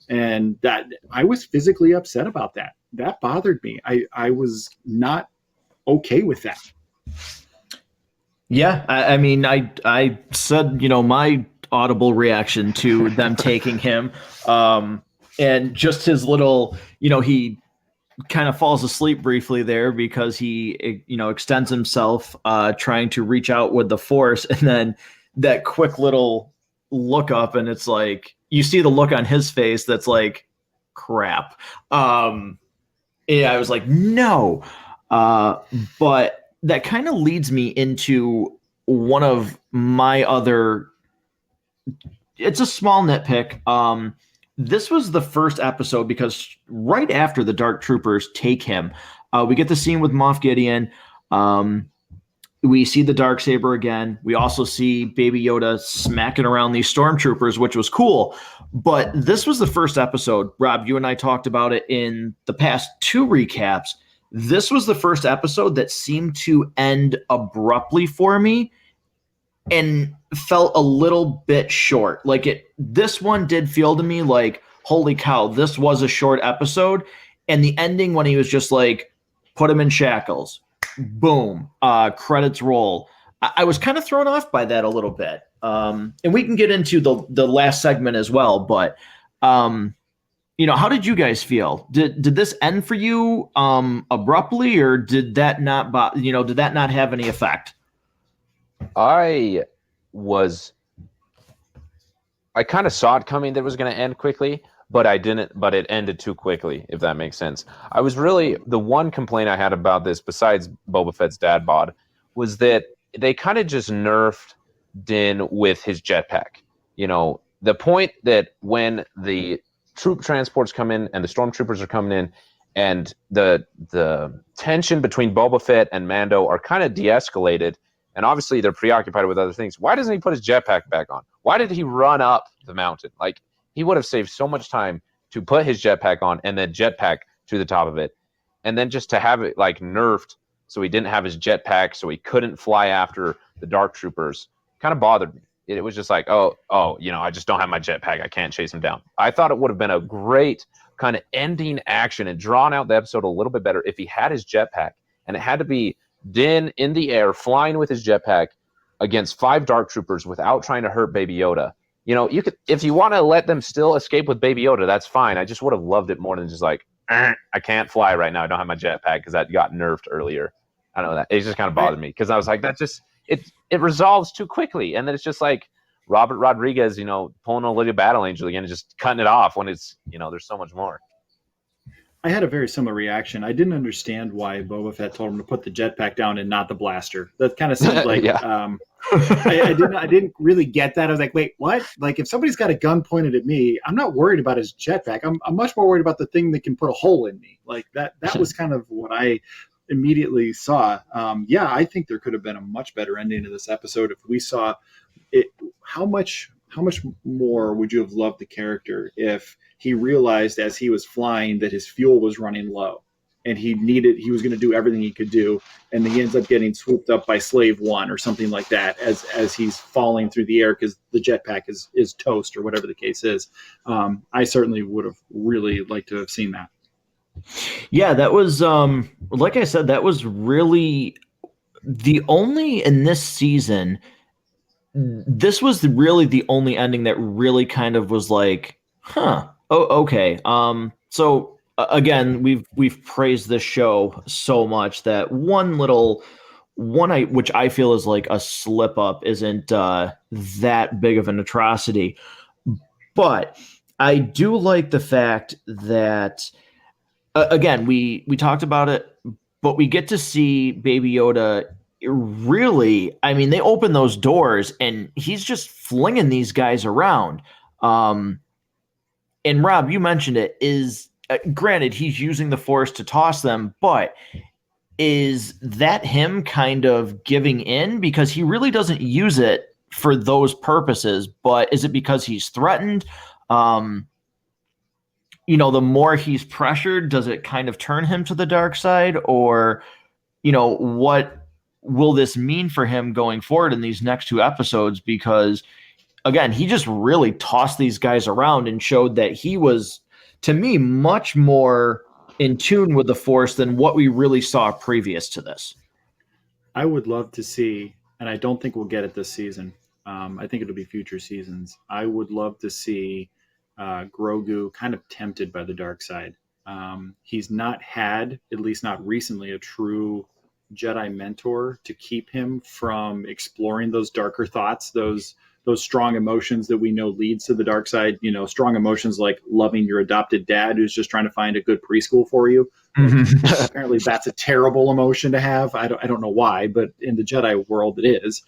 And that I was physically upset about that. That bothered me. I was not okay with that. Yeah, I mean, I said, my audible reaction to them taking him, and just his little, he kind of falls asleep briefly there because he, extends himself, trying to reach out with the force, and then that quick little look up, and it's like you see the look on his face that's like, crap. Yeah, I was like, no. But that kind of leads me into one of my other. It's a small nitpick. This was the first episode because right after the Dark Troopers take him, we get the scene with Moff Gideon. We see the Darksaber again. We also see Baby Yoda smacking around these stormtroopers, which was cool. But this was the first episode. Rob, you and I talked about it in the past 2 recaps. This was the first episode that seemed to end abruptly for me and felt a little bit short. This one did feel to me like, holy cow, this was a short episode. And the ending when he was just like, put him in shackles, boom, credits roll. I was kind of thrown off by that a little bit. And we can get into the last segment as well, but how did you guys feel? Did this end for you abruptly, or did that not did that not have any effect? I kind of saw it coming that it was going to end quickly, but I didn't. But it ended too quickly, if that makes sense. I was really, the one complaint I had about this, besides Boba Fett's dad bod, was that they kind of just nerfed Din with his jetpack. The point that when the troop transports come in and the stormtroopers are coming in, and the tension between Boba Fett and Mando are kind of de-escalated, and obviously they're preoccupied with other things. Why doesn't he put his jetpack back on? Why did he run up the mountain? Like, he would have saved so much time to put his jetpack on and then jetpack to the top of it, and then just to have it like nerfed so he didn't have his jetpack, so he couldn't fly after the Dark Troopers, kind of bothered me. It was just like, I just don't have my jetpack. I can't chase him down. I thought it would have been a great kind of ending action and drawn out the episode a little bit better if he had his jetpack, and it had to be Din in the air flying with his jetpack against 5 Dark Troopers without trying to hurt Baby Yoda. You could, if you want to let them still escape with Baby Yoda, that's fine. I just would have loved it more than just like, I can't fly right now. I don't have my jetpack because that got nerfed earlier. I don't know, that it just kind of bothered me because I was like, that just it resolves too quickly, and then it's just like Robert Rodriguez, pulling Olivia Battle Angel again and just cutting it off when it's there's so much more. I had a very similar reaction. I didn't understand why Boba Fett told him to put the jetpack down and not the blaster. That kind of seemed like Yeah. I didn't really get that. I was like, wait, what? Like, if somebody's got a gun pointed at me, I'm not worried about his jetpack. I'm much more worried about the thing that can put a hole in me. Like that was kind of what I immediately saw. I think there could have been a much better ending to this episode if we saw it. How much more would you have loved the character if he realized as he was flying that his fuel was running low and he was going to do everything he could do, and he ends up getting swooped up by Slave One or something like that as he's falling through the air because the jetpack is toast or whatever the case is. I certainly would have really liked to have seen that. Yeah, that was like I said, that was really the only in this season. This was really the only ending that really kind of was like, oh, okay. So again, we've praised this show so much that which I feel is like a slip up isn't that big of an atrocity, but I do like the fact that again we talked about it, but we get to see Baby Yoda. Really, I mean, they open those doors and he's just flinging these guys around. And Rob, you mentioned it, is granted he's using the Force to toss them, but is that him kind of giving in because he really doesn't use it for those purposes? But is it because he's threatened? The more he's pressured, does it kind of turn him to the dark side, or what will this mean for him going forward in these next 2 episodes? Because again, he just really tossed these guys around and showed that he was, to me, much more in tune with the Force than what we really saw previous to this. I would love to see, and I don't think we'll get it this season. I think it'll be future seasons. I would love to see Grogu kind of tempted by the dark side. He's not had, at least not recently, a true Jedi mentor to keep him from exploring those darker thoughts, those strong emotions that we know leads to the dark side. You know, strong emotions like loving your adopted dad who's just trying to find a good preschool for you. Apparently, that's a terrible emotion to have. I don't know why, but in the Jedi world, it is.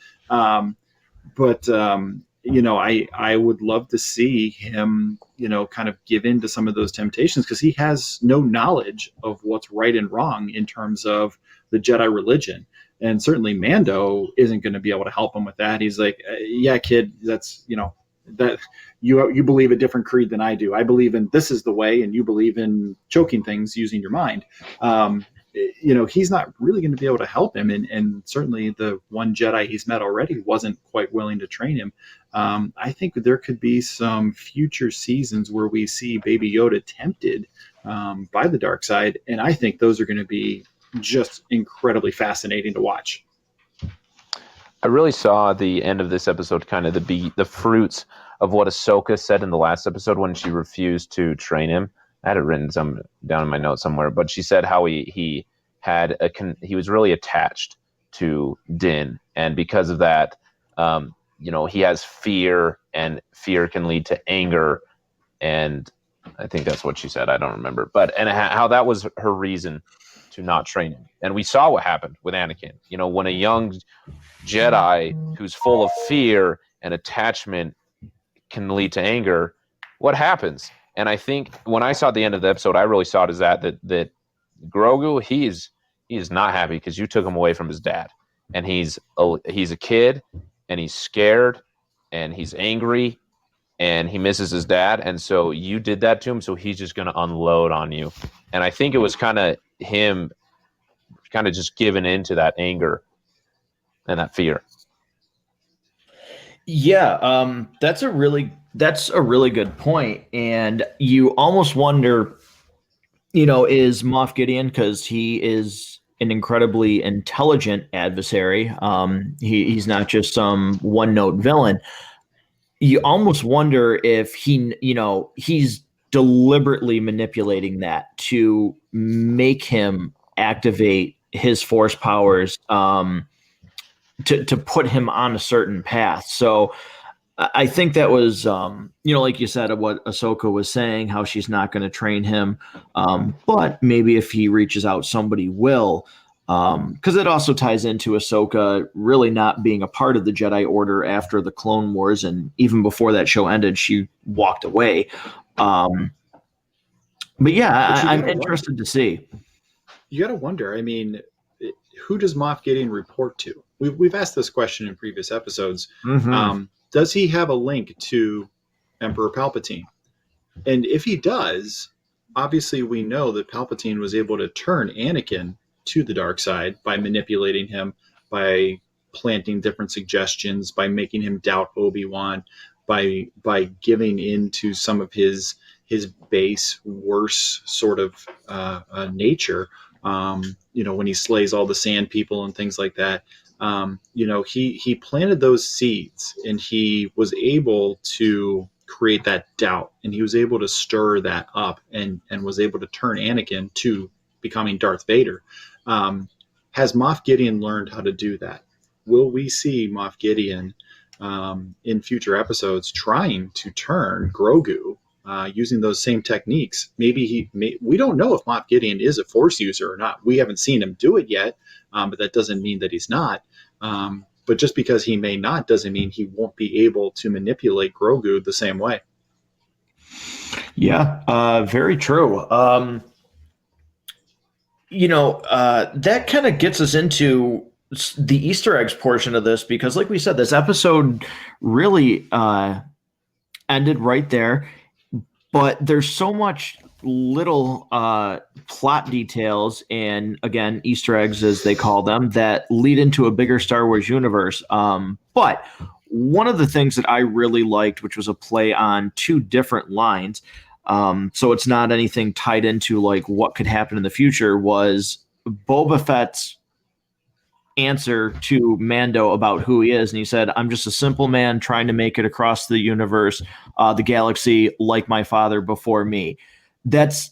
You know, I would love to see him, you know, kind of give in to some of those temptations because he has no knowledge of what's right and wrong in terms of the Jedi religion. And certainly Mando isn't going to be able to help him with that. He's like, yeah, kid, that's, you know, that you believe a different creed than I do. I believe in this is the way, and you believe in choking things using your mind. You know, he's not really going to be able to help him. And certainly the one Jedi he's met already wasn't quite willing to train him. I think there could be some future seasons where we see Baby Yoda tempted by the dark side. And I think those are going to be just incredibly fascinating to watch. I really saw the end of this episode kind of the fruits of what Ahsoka said in the last episode when she refused to train him. I had it written down in my notes somewhere, but she said how he was really attached to Din, and because of that, you know, he has fear, and fear can lead to anger, and I think that's what she said. I don't remember, and how that was her reason to not train him. And we saw what happened with Anakin. You know, when a young Jedi who's full of fear and attachment can lead to anger, what happens? And I think when I saw the end of the episode, I really saw it as that Grogu, he is not happy because you took him away from his dad, and he's a kid, and he's scared, and he's angry, and he misses his dad, and so you did that to him, so he's just going to unload on you. And I think it was kind of him kind of just giving into that anger and that fear. Yeah, that's a really good point. And you almost wonder, you know, is Moff Gideon, because he is an incredibly intelligent adversary. He's not just some one-note villain. You almost wonder if he's deliberately manipulating that to make him activate his force powers, to put him on a certain path. So I think that was, like you said, what Ahsoka was saying, how she's not going to train him. But maybe if he reaches out, somebody will. Because it also ties into Ahsoka really not being a part of the Jedi Order after the Clone Wars. And even before that show ended, she walked away. But yeah, I'm interested to see. You got to wonder, I mean, who does Moff Gideon report to? We've asked this question in previous episodes. Mm-hmm. Does he have a link to Emperor Palpatine? And if he does, obviously we know that Palpatine was able to turn Anakin to the dark side by manipulating him, by planting different suggestions, by making him doubt Obi-Wan, by giving in to some of his base, worse sort of nature. When he slays all the sand people and things like that. He planted those seeds, and he was able to create that doubt, and he was able to stir that up, and was able to turn Anakin to becoming Darth Vader. Has Moff Gideon learned how to do that? Will we see Moff Gideon in future episodes trying to turn Grogu using those same techniques? We don't know if Moff Gideon is a Force user or not. We haven't seen him do it yet, but that doesn't mean that he's not. But just because he may not doesn't mean he won't be able to manipulate Grogu the same way. Yeah, very true. That kind of gets us into the Easter eggs portion of this, because like we said, this episode really ended right there. But there's so much little plot details and, again, Easter eggs, as they call them, that lead into a bigger Star Wars universe. But one of the things that I really liked, which was a play on two different lines, So it's not anything tied into like what could happen in the future. Was Boba Fett's answer to Mando about who he is, and he said, "I'm just a simple man trying to make it across the universe, the galaxy, like my father before me." That's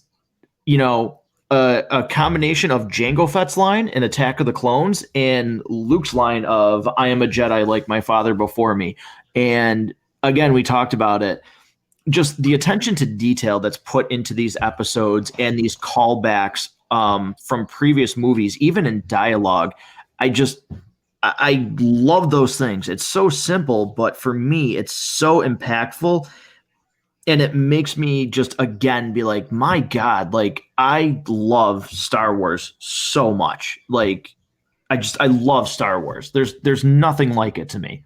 a combination of Jango Fett's line in Attack of the Clones and Luke's line of "I am a Jedi like my father before me." And again, we talked about it. Just the attention to detail that's put into these episodes and these callbacks from previous movies, even in dialogue. I love those things. It's so simple, but for me, it's so impactful. And it makes me just again be like, my God, like I love Star Wars so much. Like I love Star Wars. There's nothing like it to me.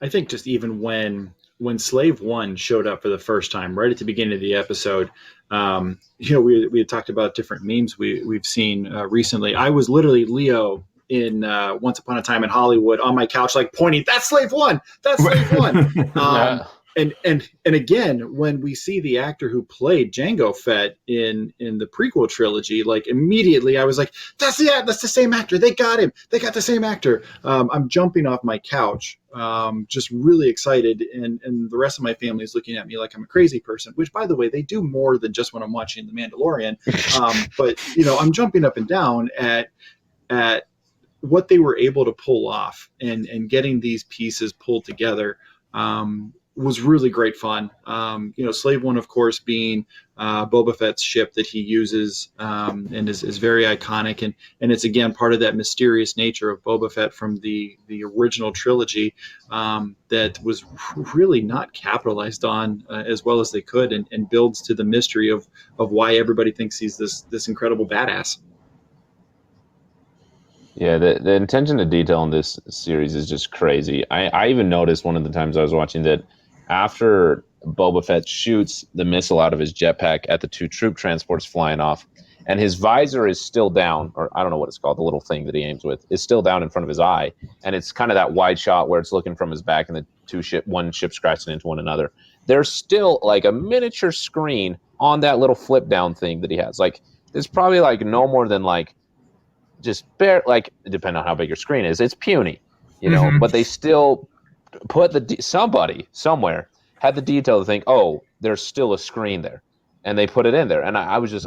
I think just even when Slave One showed up for the first time, right at the beginning of the episode, we had talked about different memes we've seen recently. I was literally Leo in Once Upon a Time in Hollywood on my couch, like pointing, "That's Slave One, that's Slave One." And again, when we see the actor who played Jango Fett in the prequel trilogy, like immediately I was like, that's the same actor. They got him. They got the same actor. I'm jumping off my couch, just really excited. And the rest of my family is looking at me like I'm a crazy person, which, by the way, they do more than just when I'm watching The Mandalorian. But, I'm jumping up and down at what they were able to pull off and getting these pieces pulled together. Was really great fun. Slave One, of course, being Boba Fett's ship that he uses and is very iconic. And it's, again, part of that mysterious nature of Boba Fett from the original trilogy that was really not capitalized on as well as they could and builds to the mystery of why everybody thinks he's this incredible badass. Yeah, the attention to detail in this series is just crazy. I even noticed one of the times I was watching that after Boba Fett shoots the missile out of his jetpack at the two troop transports flying off, and his visor is still down, or I don't know what it's called, the little thing that he aims with, is still down in front of his eye, and it's kind of that wide shot where it's looking from his back and one ship scratching into one another. There's still like a miniature screen on that little flip down thing that he has. Like, there's probably like no more than like just like, depending on how big your screen is, it's puny, but they still put somebody somewhere had the detail to think, oh, there's still a screen there, and they put it in there. And I was just,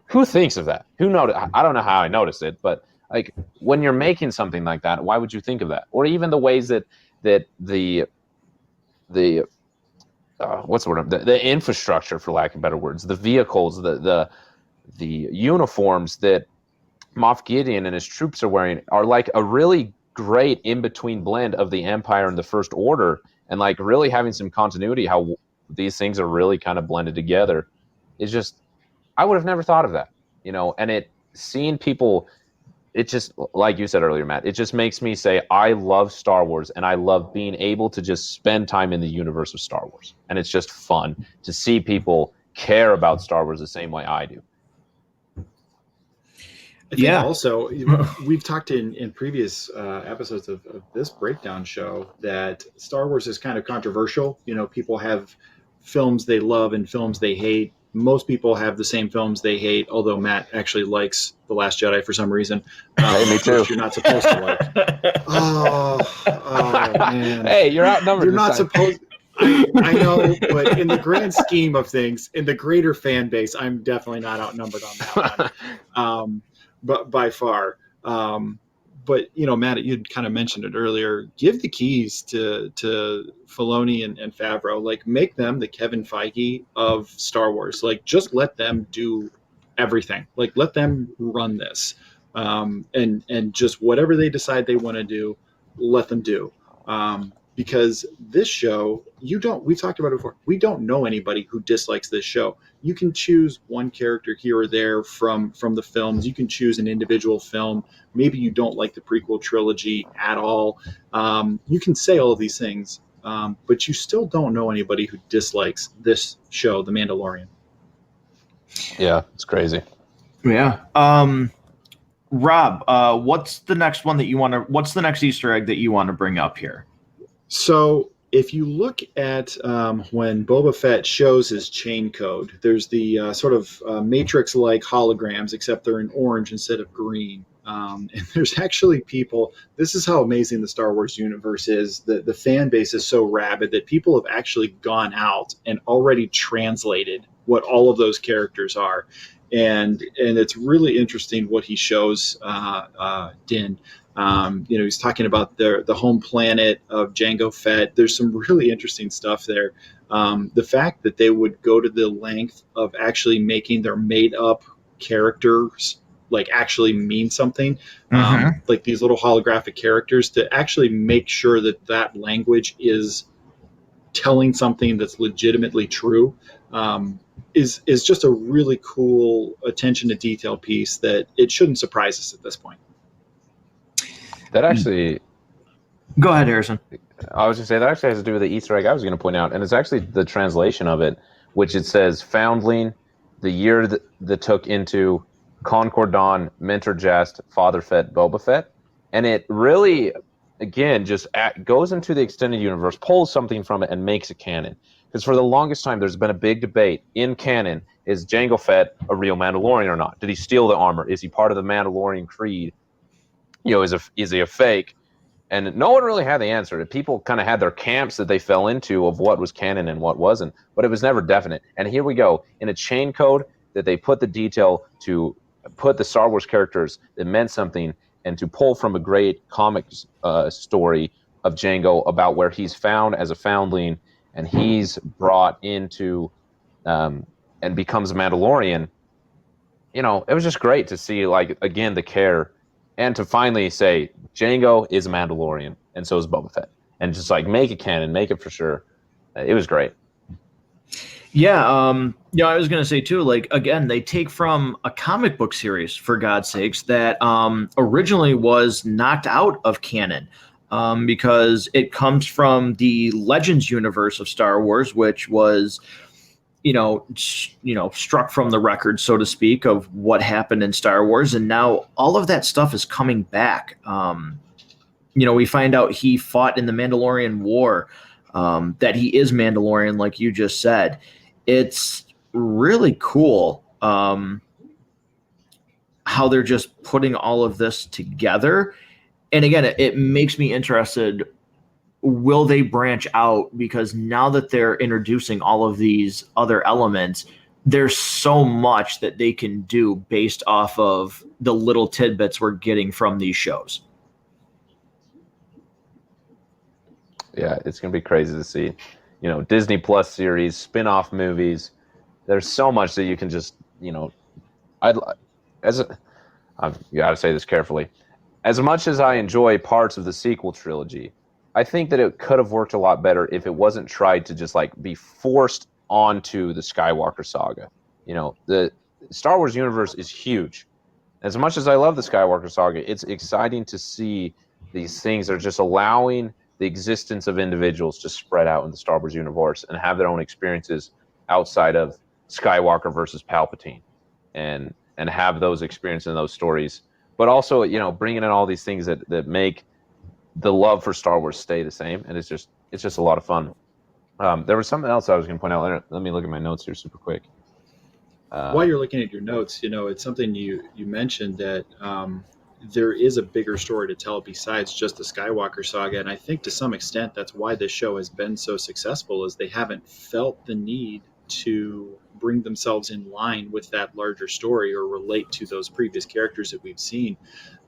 who thinks of that? Who noticed? I don't know how I noticed it, but like when you're making something like that, why would you think of that? Or even the ways that the what's the word? The infrastructure, for lack of better words, the vehicles, the uniforms that Moff Gideon and his troops are wearing are like a really great in-between blend of the Empire and the First Order, and like really having some continuity, how these things are really kind of blended together. It's just, I would have never thought of that, and seeing people, it just, like you said earlier, Matt, it just makes me say, I love Star Wars, and I love being able to just spend time in the universe of Star Wars. And it's just fun to see people care about Star Wars the same way I do. I think also we've talked in previous episodes of this breakdown show that Star Wars is kind of controversial. People have films they love and films they hate. Most people have the same films they hate, although Matt actually likes The Last Jedi for some reason. Hey, me too. Which you're not supposed to like. Oh man. Hey, you're outnumbered. You're not supposed. I know, but in the grand scheme of things, in the greater fan base, I'm definitely not outnumbered on that one. But by far. But Matt, you'd kind of mentioned it earlier. Give the keys to Filoni and Favreau. Like, make them the Kevin Feige of Star Wars. Like, just let them do everything. Like, let them run this, and just whatever they decide they want to do, let them do. Because this show, we've talked about it before, we don't know anybody who dislikes this show. You can choose one character here or there from the films. You can choose an individual film. Maybe you don't like the prequel trilogy at all. You can say all of these things, but you still don't know anybody who dislikes this show, The Mandalorian. Yeah, it's crazy. Yeah. Rob, what's the next one that you want to? What's the next Easter egg that you want to bring up here? So if you look at when Boba Fett shows his chain code, there's the sort of Matrix-like holograms, except they're in orange instead of green. And there's actually people. This is how amazing the Star Wars universe is. The fan base is so rabid that people have actually gone out and already translated what all of those characters are, and it's really interesting what he shows Din. He's talking about the home planet of Jango Fett. There's some really interesting stuff there. The fact that they would go to the length of actually making their made up characters like actually mean something, like these little holographic characters, to actually make sure that that language is telling something that's legitimately true, is just a really cool attention to detail piece that it shouldn't surprise us at this point. That actually, Go ahead, Harrison. I was going to say, that actually has to do with the Easter egg I was going to point out, and it's actually the translation of it, which it says foundling, the year that took into Concord Dawn, Mentor Jest, Father Fett, Boba Fett, and it really, again, just goes into the extended universe, pulls something from it, and makes it canon. Because for the longest time, there's been a big debate in canon: is Jango Fett a real Mandalorian or not? Did he steal the armor? Is he part of the Mandalorian creed? Is he a fake? And no one really had the answer. People kind of had their camps that they fell into of what was canon and what wasn't, but it was never definite. And here we go in a chain code that they put the detail to put the Star Wars characters that meant something, and to pull from a great comic story of Jango about where he's found as a foundling and he's brought into and becomes a Mandalorian. It was just great to see, like, again, the care, and to finally say Jango is a Mandalorian and so is Boba Fett, and just like make it canon, make it for sure. It was great. Yeah, I was gonna say too. Like, again, they take from a comic book series, for God's sakes, that originally was knocked out of canon, because it comes from the Legends universe of Star Wars, which was, struck from the record, so to speak, of what happened in Star Wars, and now all of that stuff is coming back. We find out he fought in the Mandalorian War, that he is Mandalorian, like you just said. It's really cool how they're just putting all of this together. And again, it makes me interested. Will they branch out? Because now that they're introducing all of these other elements, there's so much that they can do based off of the little tidbits we're getting from these shows. Yeah, it's going to be crazy to see. Disney Plus series, spin-off movies. There's so much that you can just, I've got to say this carefully. As much as I enjoy parts of the sequel trilogy, I think that it could have worked a lot better if it wasn't tried to just like be forced onto the Skywalker saga. The Star Wars universe is huge. As much as I love the Skywalker saga, it's exciting to see these things that are just allowing the existence of individuals to spread out in the Star Wars universe and have their own experiences outside of Skywalker versus Palpatine, and have those experiences and those stories. But also, bringing in all these things that make the love for Star Wars stay the same, and it's just a lot of fun. There was something else I was going to point out. Let me look at my notes here super quick. While you're looking at your notes, it's something you mentioned that there is a bigger story to tell besides just the Skywalker saga, and I think to some extent that's why this show has been so successful, is they haven't felt the need to bring themselves in line with that larger story or relate to those previous characters that we've seen.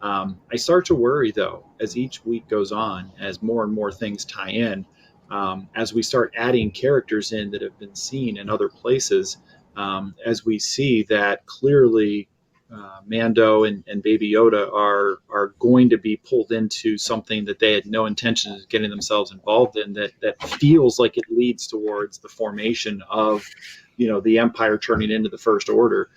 I start to worry, though, as each week goes on, as more and more things tie in, as we start adding characters in that have been seen in other places, as we see that clearly Mando and Baby Yoda are going to be pulled into something that they had no intention of getting themselves involved in, that feels like it leads towards the formation of the Empire turning into the First Order.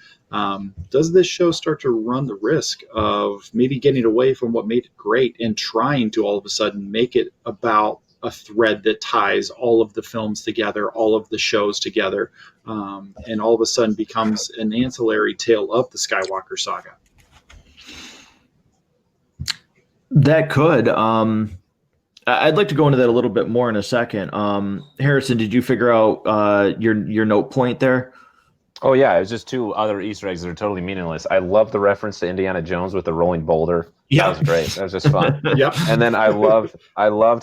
Does this show start to run the risk of maybe getting away from what made it great and trying to all of a sudden make it about a thread that ties all of the films together, all of the shows together, and all of a sudden becomes an ancillary tale of the Skywalker saga? That could. I'd like to go into that a little bit more in a second. Harrison, did you figure out your note point there? Oh yeah, it was just two other Easter eggs that are totally meaningless. I love the reference to Indiana Jones with the rolling boulder. That was Yep. great. That was just fun. Yep. And then I loved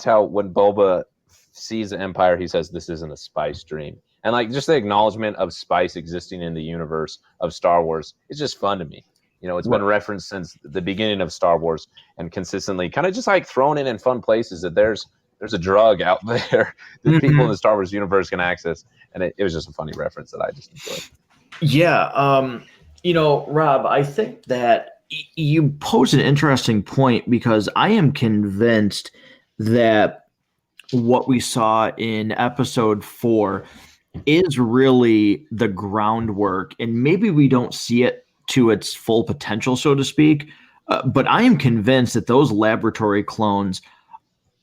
how when Boba sees the Empire, he says, "This isn't a spice dream." And like just the acknowledgement of spice existing in the universe of Star Wars is just fun to me. It's been referenced since the beginning of Star Wars and consistently kind of just like thrown in fun places that there's a drug out there that people in the Star Wars universe can access. And it was just a funny reference that I just enjoyed. Yeah. Rob, I think that you pose an interesting point because I am convinced that what we saw in episode 4 is really the groundwork, and maybe we don't see it to its full potential, so to speak. But I am convinced that those laboratory clones,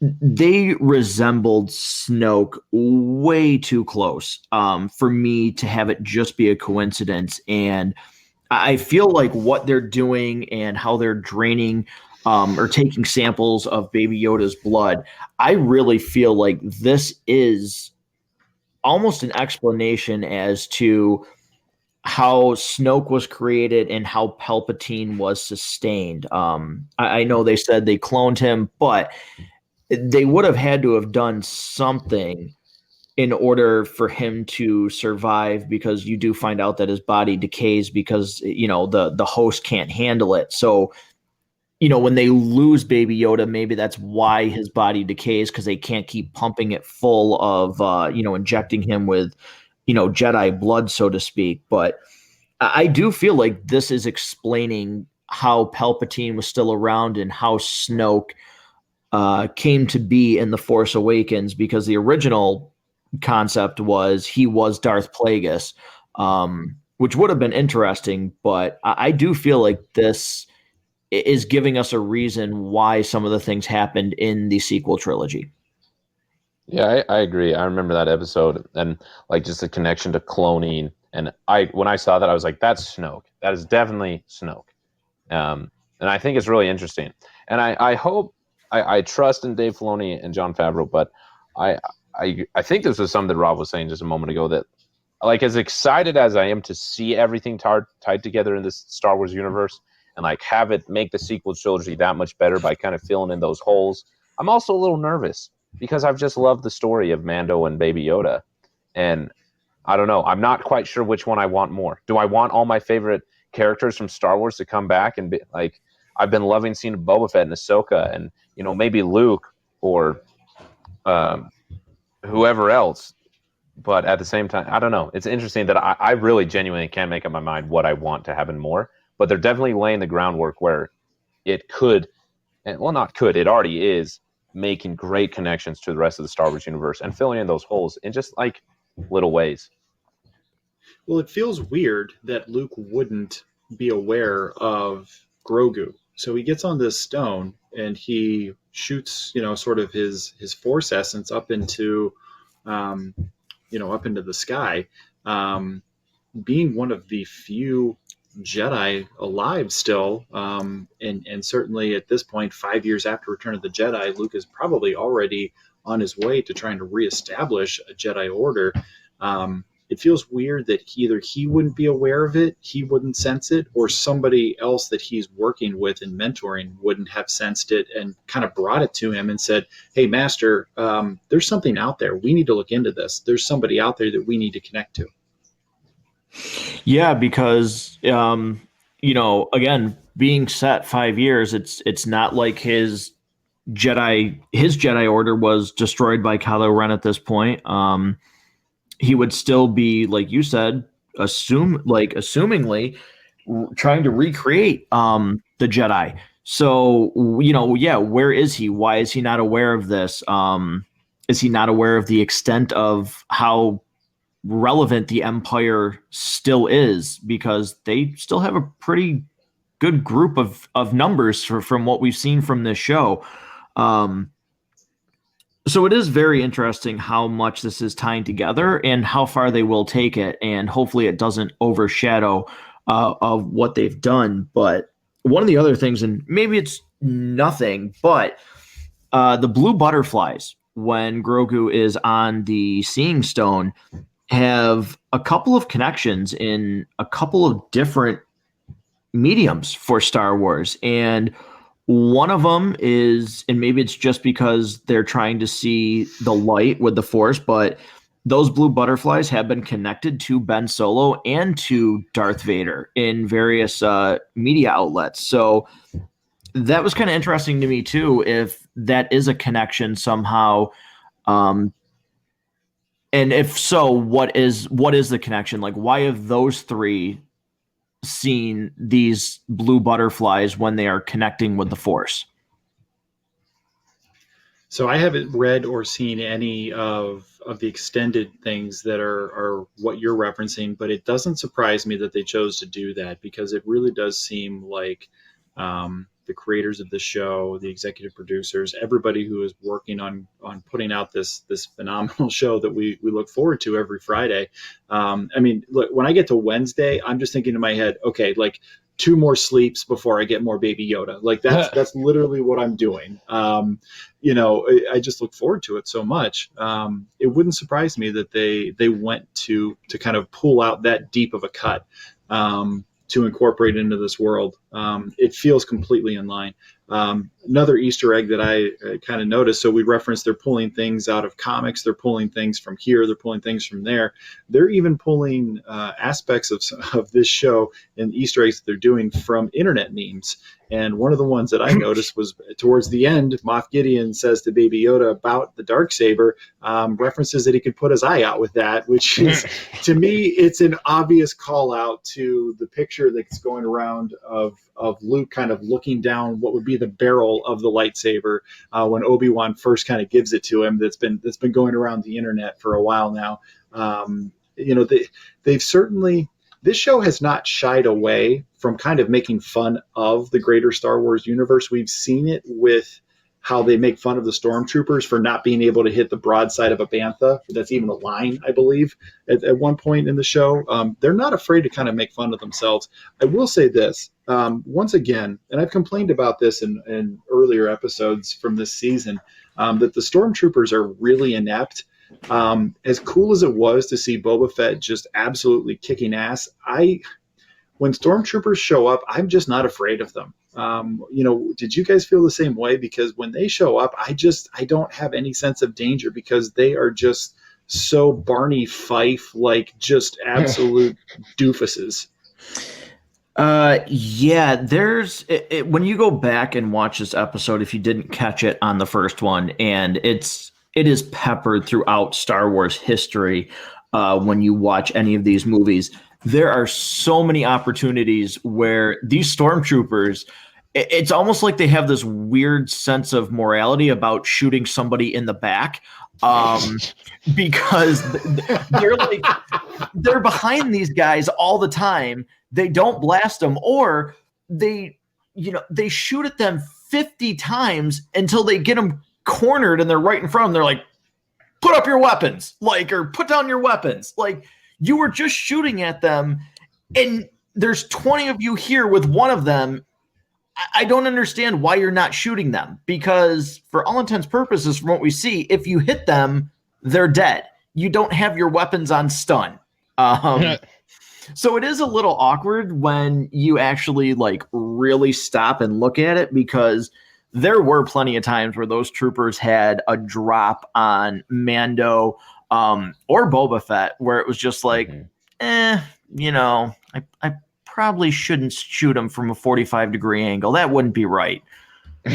they resembled Snoke way too close for me to have it just be a coincidence. And I feel like what they're doing and how they're draining or taking samples of Baby Yoda's blood, I really feel like this is almost an explanation as to how Snoke was created and how Palpatine was sustained. I know they said they cloned him, but they would have had to have done something in order for him to survive, because you do find out that his body decays because the host can't handle it. So when they lose Baby Yoda, maybe that's why his body decays, because they can't keep pumping it full of injecting him with Jedi blood, so to speak. But I do feel like this is explaining how Palpatine was still around and how Snoke came to be in The Force Awakens, because the original concept was he was Darth Plagueis, which would have been interesting. But I do feel like this is giving us a reason why some of the things happened in the sequel trilogy. Yeah, I agree. I remember that episode and like just the connection to cloning. And when I saw that, I was like, that's Snoke. That is definitely Snoke. And I think it's really interesting. And I hope I trust in Dave Filoni and Jon Favreau, but I think this was something that Rob was saying just a moment ago, that like as excited as I am to see everything tied together in this Star Wars universe and like have it make the sequel trilogy that much better by kind of filling in those holes, I'm also a little nervous because I've just loved the story of Mando and Baby Yoda. And I don't know, I'm not quite sure which one I want more. Do I want all my favorite characters from Star Wars to come back and be like, I've been loving seeing Boba Fett and Ahsoka and, maybe Luke or whoever else. But at the same time, I don't know. It's interesting that I really genuinely can't make up my mind what I want to happen more. But they're definitely laying the groundwork where it could, and well, not could, it already is making great connections to the rest of the Star Wars universe and filling in those holes in just like little ways. Well, it feels weird that Luke wouldn't be aware of Grogu. So he gets on this stone and he shoots, sort of his force essence up into, up into the sky. Being one of the few Jedi alive still, and certainly at this point, 5 years after Return of the Jedi, Luke is probably already on his way to trying to reestablish a Jedi Order. It feels weird that either he wouldn't be aware of it, he wouldn't sense it, or somebody else that he's working with and mentoring wouldn't have sensed it and kind of brought it to him and said, hey, Master, there's something out there. We need to look into this. There's somebody out there that we need to connect to. Yeah, because again, being set 5 years, it's not like his Jedi Order was destroyed by Kylo Ren at this point. He would still be, like you said, assumingly trying to recreate the Jedi. So where is he? Why is he not aware of this? Is he not aware of the extent of how relevant the Empire still is, because they still have a pretty good group of numbers from what we've seen from this show. So it is very interesting how much this is tying together and how far they will take it, and hopefully it doesn't overshadow of what they've done. But one of the other things, and maybe it's nothing, but the blue butterflies when Grogu is on the Seeing Stone have a couple of connections in a couple of different mediums for Star Wars. And one of them is, and maybe it's just because they're trying to see the light with the Force, but those blue butterflies have been connected to Ben Solo and to Darth Vader in various media outlets. So that was kind of interesting to me too, if that is a connection somehow. And if so, what is the connection? Like, why have those three seen these blue butterflies when they are connecting with the Force? So I haven't read or seen any of the extended things that are what you're referencing, but it doesn't surprise me that they chose to do that, because it really does seem like the creators of the show, the executive producers, everybody who is working on putting out this phenomenal show that we look forward to every Friday. I mean, look, when I get to Wednesday, I'm just thinking in my head, okay, like 2 more sleeps before I get more Baby Yoda. Like that's literally what I'm doing. I just look forward to it so much. It wouldn't surprise me that they went to kind of pull out that deep of a cut to incorporate into this world. It feels completely in line. Another Easter egg that I kind of noticed. So we referenced they're pulling things out of comics. They're pulling things from here. They're pulling things from there. They're even pulling aspects of this show and Easter eggs that they're doing from internet memes. And one of the ones that I noticed was towards the end, Moff Gideon says to Baby Yoda about the Darksaber, references that he could put his eye out with that, which is, to me, it's an obvious call out to the picture that's going around of Luke kind of looking down what would be the barrel of the lightsaber when Obi-Wan first kind of gives it to him. That's been going around the internet for a while now. They've certainly. This show has not shied away from kind of making fun of the greater Star Wars universe. We've seen it with how they make fun of the stormtroopers for not being able to hit the broadside of a bantha. That's even a line, I believe, at one point in the show. They're not afraid to kind of make fun of themselves. I will say this, once again, and I've complained about this in earlier episodes from this season, that the stormtroopers are really inept. As cool as it was to see Boba Fett just absolutely kicking ass, when stormtroopers show up, I'm just not afraid of them. Did you guys feel the same way? Because when they show up, I don't have any sense of danger, because they are just so Barney Fife, like just absolute doofuses. Yeah, there's when you go back and watch this episode, if you didn't catch it on the first one, and it is peppered throughout Star Wars history. When you watch any of these movies, there are so many opportunities where these stormtroopers, it's almost like they have this weird sense of morality about shooting somebody in the back, because they're behind these guys all the time. They don't blast them, or they shoot at them 50 times until they get them cornered and they're right in front of them. They're like, put up your weapons, or put down your weapons. Like, you were just shooting at them and there's 20 of you here with one of them. I don't understand why you're not shooting them, because for all intents and purposes, from what we see, if you hit them, they're dead. You don't have your weapons on stun. So it is a little awkward when you actually really stop and look at it, because there were plenty of times where those troopers had a drop on Mando or Boba Fett, where it was just like, I probably shouldn't shoot him from a 45-degree angle. That wouldn't be right. Yeah,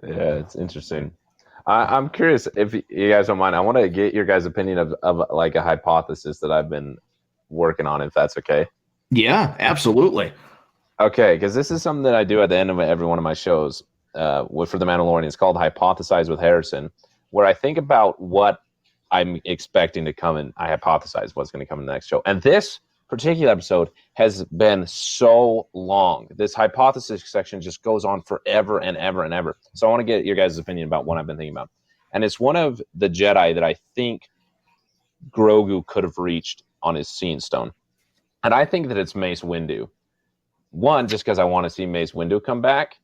it's interesting. I'm curious, if you guys don't mind, I want to get your guys' opinion of like a hypothesis that I've been working on, if that's okay. Yeah, absolutely. Okay, because this is something that I do at the end of every one of my shows for The Mandalorian. It's called Hypothesize with Harrison, where I think about what I'm expecting to come, and I hypothesize what's going to come in the next show. And this particular episode has been so long. This hypothesis section just goes on forever and ever and ever. So I want to get your guys' opinion about what I've been thinking about. And it's one of the Jedi that I think Grogu could have reached on his Seeing Stone. And I think that it's Mace Windu. One, just because I want to see Mace Windu come back.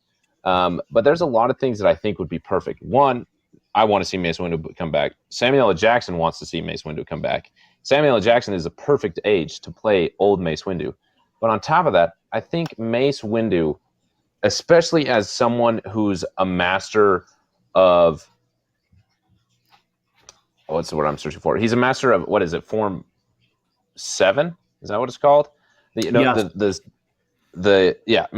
But there's a lot of things that I think would be perfect. One, I want to see Mace Windu come back. Samuel L. Jackson wants to see Mace Windu come back. Samuel L. Jackson is a perfect age to play old Mace Windu. But on top of that, I think Mace Windu, especially as someone who's a master of, what's the word I'm searching for? He's a master of, what is it, Form 7? Is that what it's called? Yes.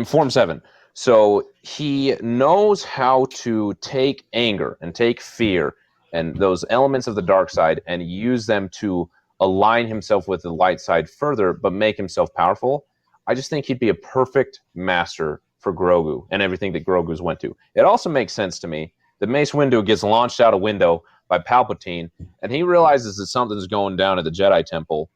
Form 7. So he knows how to take anger and take fear and those elements of the dark side and use them to align himself with the light side further, but make himself powerful. I just think he'd be a perfect master for Grogu and everything that Grogu's went to. It also makes sense to me that Mace Windu gets launched out a window by Palpatine, and he realizes that something's going down at the Jedi Temple,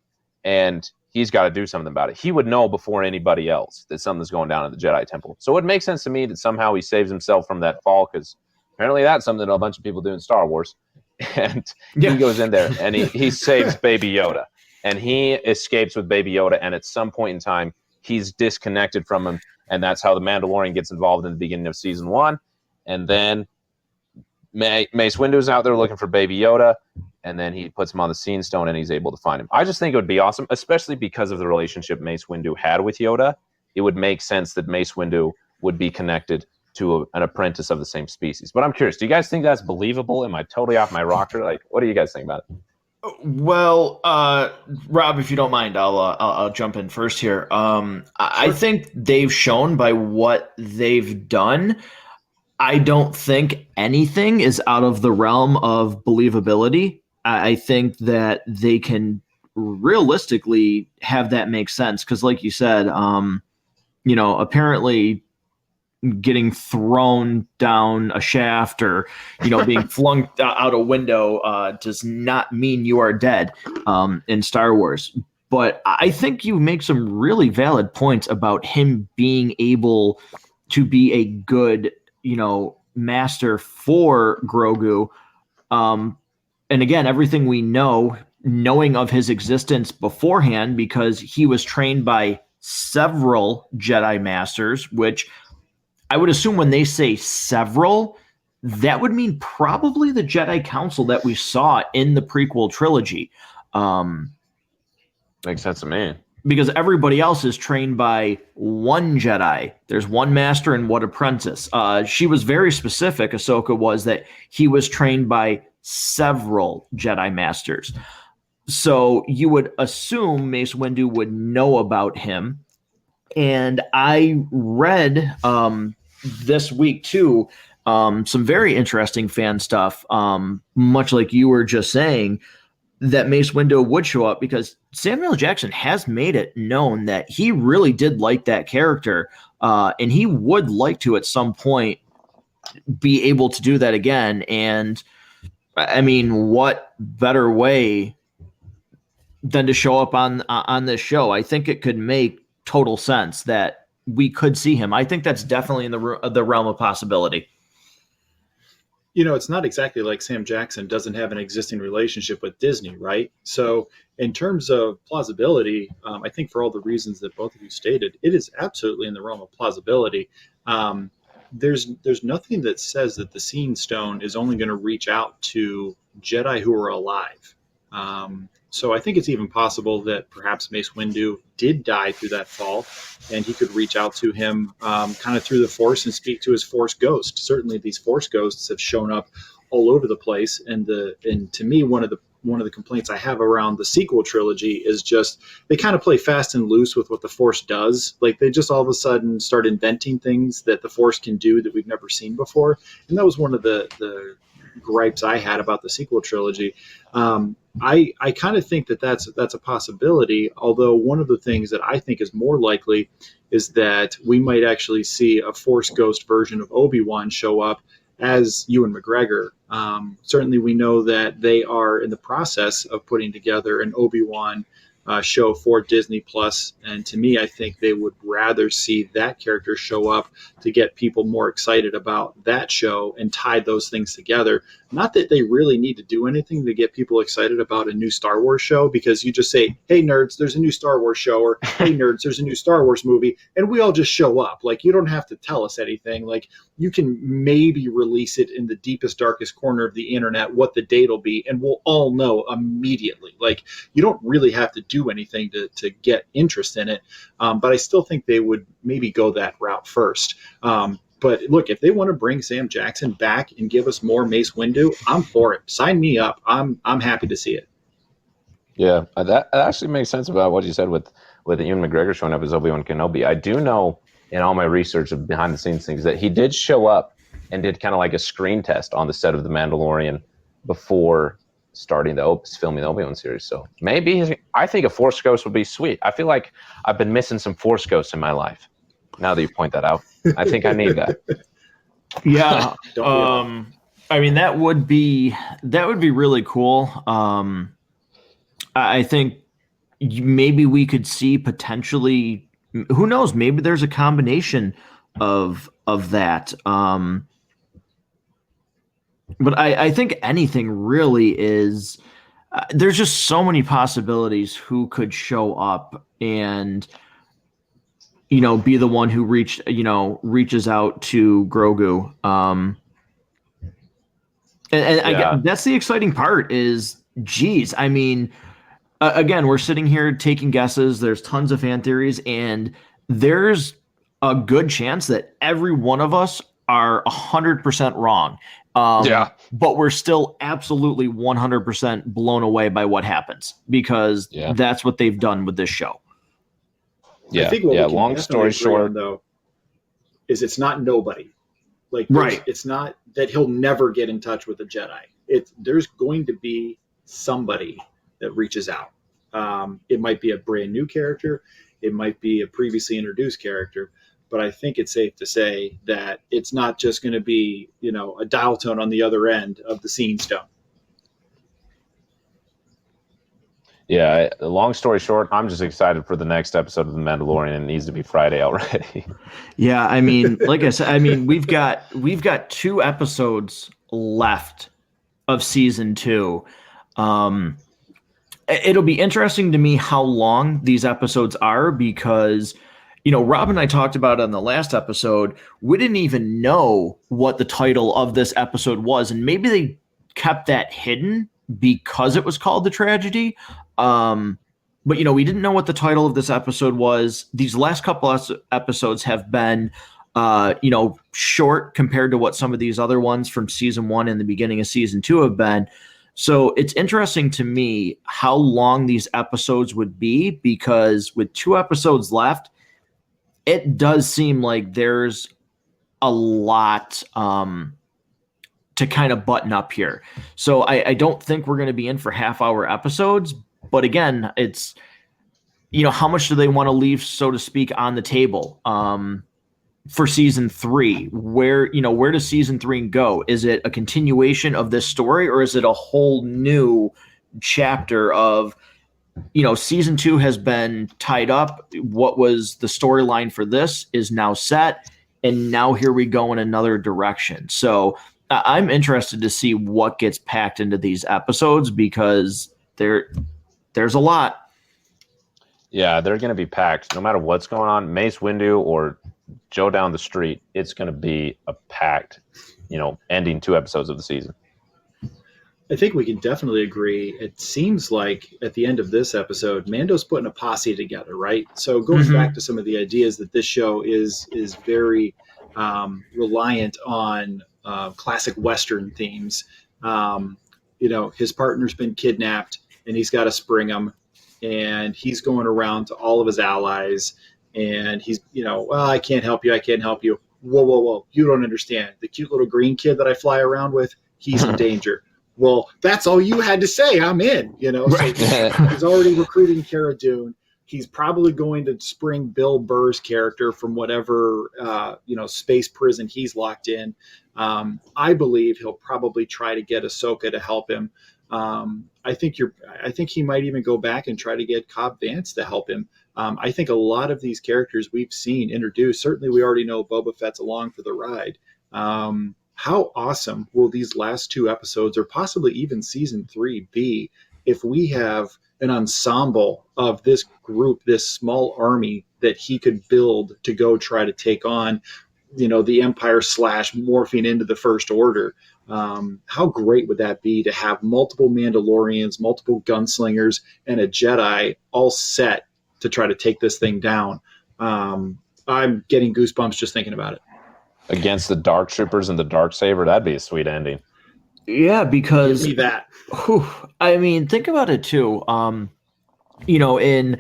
and he's got to do something about it. He would know before anybody else that something's going down at the Jedi Temple. So it makes sense to me that somehow he saves himself from that fall, because apparently that's something that a bunch of people do in Star Wars. And he goes in there, and he saves Baby Yoda. And he escapes with Baby Yoda, and at some point in time, he's disconnected from him, and that's how the Mandalorian gets involved in the beginning of Season 1. And then Mace Windu's out there looking for Baby Yoda, and then he puts him on the Scene Stone, and he's able to find him. I just think it would be awesome, especially because of the relationship Mace Windu had with Yoda. It would make sense that Mace Windu would be connected to an apprentice of the same species. But I'm curious, do you guys think that's believable? Am I totally off my rocker? Like, what do you guys think about it? Well, Rob, if you don't mind, I'll jump in first here. I think they've shown by what they've done. I don't think anything is out of the realm of believability. I think that they can realistically have that make sense because, like you said, apparently getting thrown down a shaft or being flung out a window does not mean you are dead in Star Wars. But I think you make some really valid points about him being able to be a good master for Grogu. And again, everything we knowing of his existence beforehand, because he was trained by several Jedi Masters, which I would assume when they say several, that would mean probably the Jedi Council that we saw in the prequel trilogy. Makes sense to me. Because everybody else is trained by one Jedi. There's one master and one apprentice. She was very specific, Ahsoka was, that he was trained by several Jedi Masters. So you would assume Mace Windu would know about him. And I read this week, too, some very interesting fan stuff, much like you were just saying, that Mace Windu would show up because Samuel Jackson has made it known that he really did like that character, and he would like to at some point be able to do that again. And I mean, what better way than to show up on this show? I think it could make total sense that we could see him. I think that's definitely in the realm of possibility. It's not exactly like Sam Jackson doesn't have an existing relationship with Disney, right? So in terms of plausibility, I think for all the reasons that both of you stated, it is absolutely in the realm of plausibility. There's nothing that says that the Scene Stone is only going to reach out to Jedi who are alive. So I think it's even possible that perhaps Mace Windu did die through that fall, and he could reach out to him kind of through the Force and speak to his Force ghost. Certainly, these Force ghosts have shown up all over the place, and to me, one of the complaints I have around the sequel trilogy is just they kind of play fast and loose with what the Force does. Like they just all of a sudden start inventing things that the Force can do that we've never seen before, and that was one of the gripes I had about the sequel trilogy. I kind of think that that's a possibility, although one of the things that I think is more likely is that we might actually see a Force Ghost version of Obi-Wan show up as Ewan McGregor. Certainly we know that they are in the process of putting together an Obi-Wan show for Disney Plus. And to me, I think they would rather see that character show up to get people more excited about that show and tie those things together. Not that they really need to do anything to get people excited about a new Star Wars show, because you just say, hey, nerds, there's a new Star Wars show, or hey, nerds, there's a new Star Wars movie, and we all just show up. Like, you don't have to tell us anything. Like, you can maybe release it in the deepest, darkest corner of the internet, what the date will be, and we'll all know immediately. Like, you don't really have to do anything to get interest in it. But I still think they would maybe go that route first. But look, if they want to bring Sam Jackson back and give us more Mace Windu, I'm for it. Sign me up. I'm happy to see it. Yeah, that actually makes sense about what you said with Ewan McGregor showing up as Obi-Wan Kenobi. I do know in all my research of behind the scenes things that he did show up and did kind of like a screen test on the set of The Mandalorian before starting filming the Obi-Wan series. So maybe I think a Force Ghost would be sweet. I feel like I've been missing some Force Ghosts in my life. Now that you point that out, I think I need that. Yeah. I mean, that would be really cool. I think maybe we could see potentially, who knows, maybe there's a combination of that. But I think anything really is, there's just so many possibilities who could show up and, be the one who reaches out to Grogu. That's the exciting part is, geez, I mean, again, we're sitting here taking guesses. There's tons of fan theories, and there's a good chance that every one of us are 100% wrong. But we're still absolutely 100% blown away by what happens, because that's what they've done with this show. I think what we can long story short, though, is it's not nobody. Like, it's not that he'll never get in touch with a Jedi. There's going to be somebody that reaches out. It might be a brand new character. It might be a previously introduced character. But I think it's safe to say that it's not just going to be, a dial tone on the other end of the Seeing Stone. Yeah, long story short, I'm just excited for the next episode of The Mandalorian. It needs to be Friday already. Yeah, I mean, like I said, we've got 2 episodes left of season 2. It'll be interesting to me how long these episodes are, because, Rob and I talked about it on the last episode. We didn't even know what the title of this episode was, and maybe they kept that hidden because it was called The Tragedy. But, we didn't know what the title of this episode was. These last couple episodes have been, short compared to what some of these other ones from season 1 and the beginning of season 2 have been. So it's interesting to me how long these episodes would be, because with 2 episodes left, it does seem like there's a lot to kind of button up here. So I don't think we're going to be in for half-hour episodes. But again, it's, how much do they want to leave, so to speak, on the table for season 3? Where does season 3 go? Is it a continuation of this story, or is it a whole new chapter of, season 2 has been tied up. What was the storyline for this is now set, and now here we go in another direction. So I'm interested to see what gets packed into these episodes, because there's a lot. Yeah, they're going to be packed. No matter what's going on, Mace Windu or Joe down the street, it's going to be a packed, ending 2 episodes of the season. I think we can definitely agree. It seems like at the end of this episode, Mando's putting a posse together, right? So going back to some of the ideas that this show is very reliant on classic Western themes. His partner's been kidnapped, and he's got to spring him, and he's going around to all of his allies, and he's, well, I can't help you. Whoa. You don't understand. The cute little green kid that I fly around with, he's in danger. Well, that's all you had to say. I'm in, Right. So he's already recruiting Cara Dune. He's probably going to spring Bill Burr's character from whatever, space prison he's locked in. I believe he'll probably try to get Ahsoka to help him. I think he might even go back and try to get Cobb Vanth to help him. I think a lot of these characters we've seen introduced, certainly we already know Boba Fett's along for the ride. How awesome will these last 2 episodes, or possibly even season 3, be if we have an ensemble of this group, this small army that he could build to go try to take on, the Empire / morphing into the First Order. How great would that be to have multiple Mandalorians, multiple gunslingers, and a Jedi all set to try to take this thing down? I'm getting goosebumps just thinking about it. Against the Dark Troopers and the Darksaber, that'd be a sweet ending. Yeah, because Give me that. I mean, think about it too. In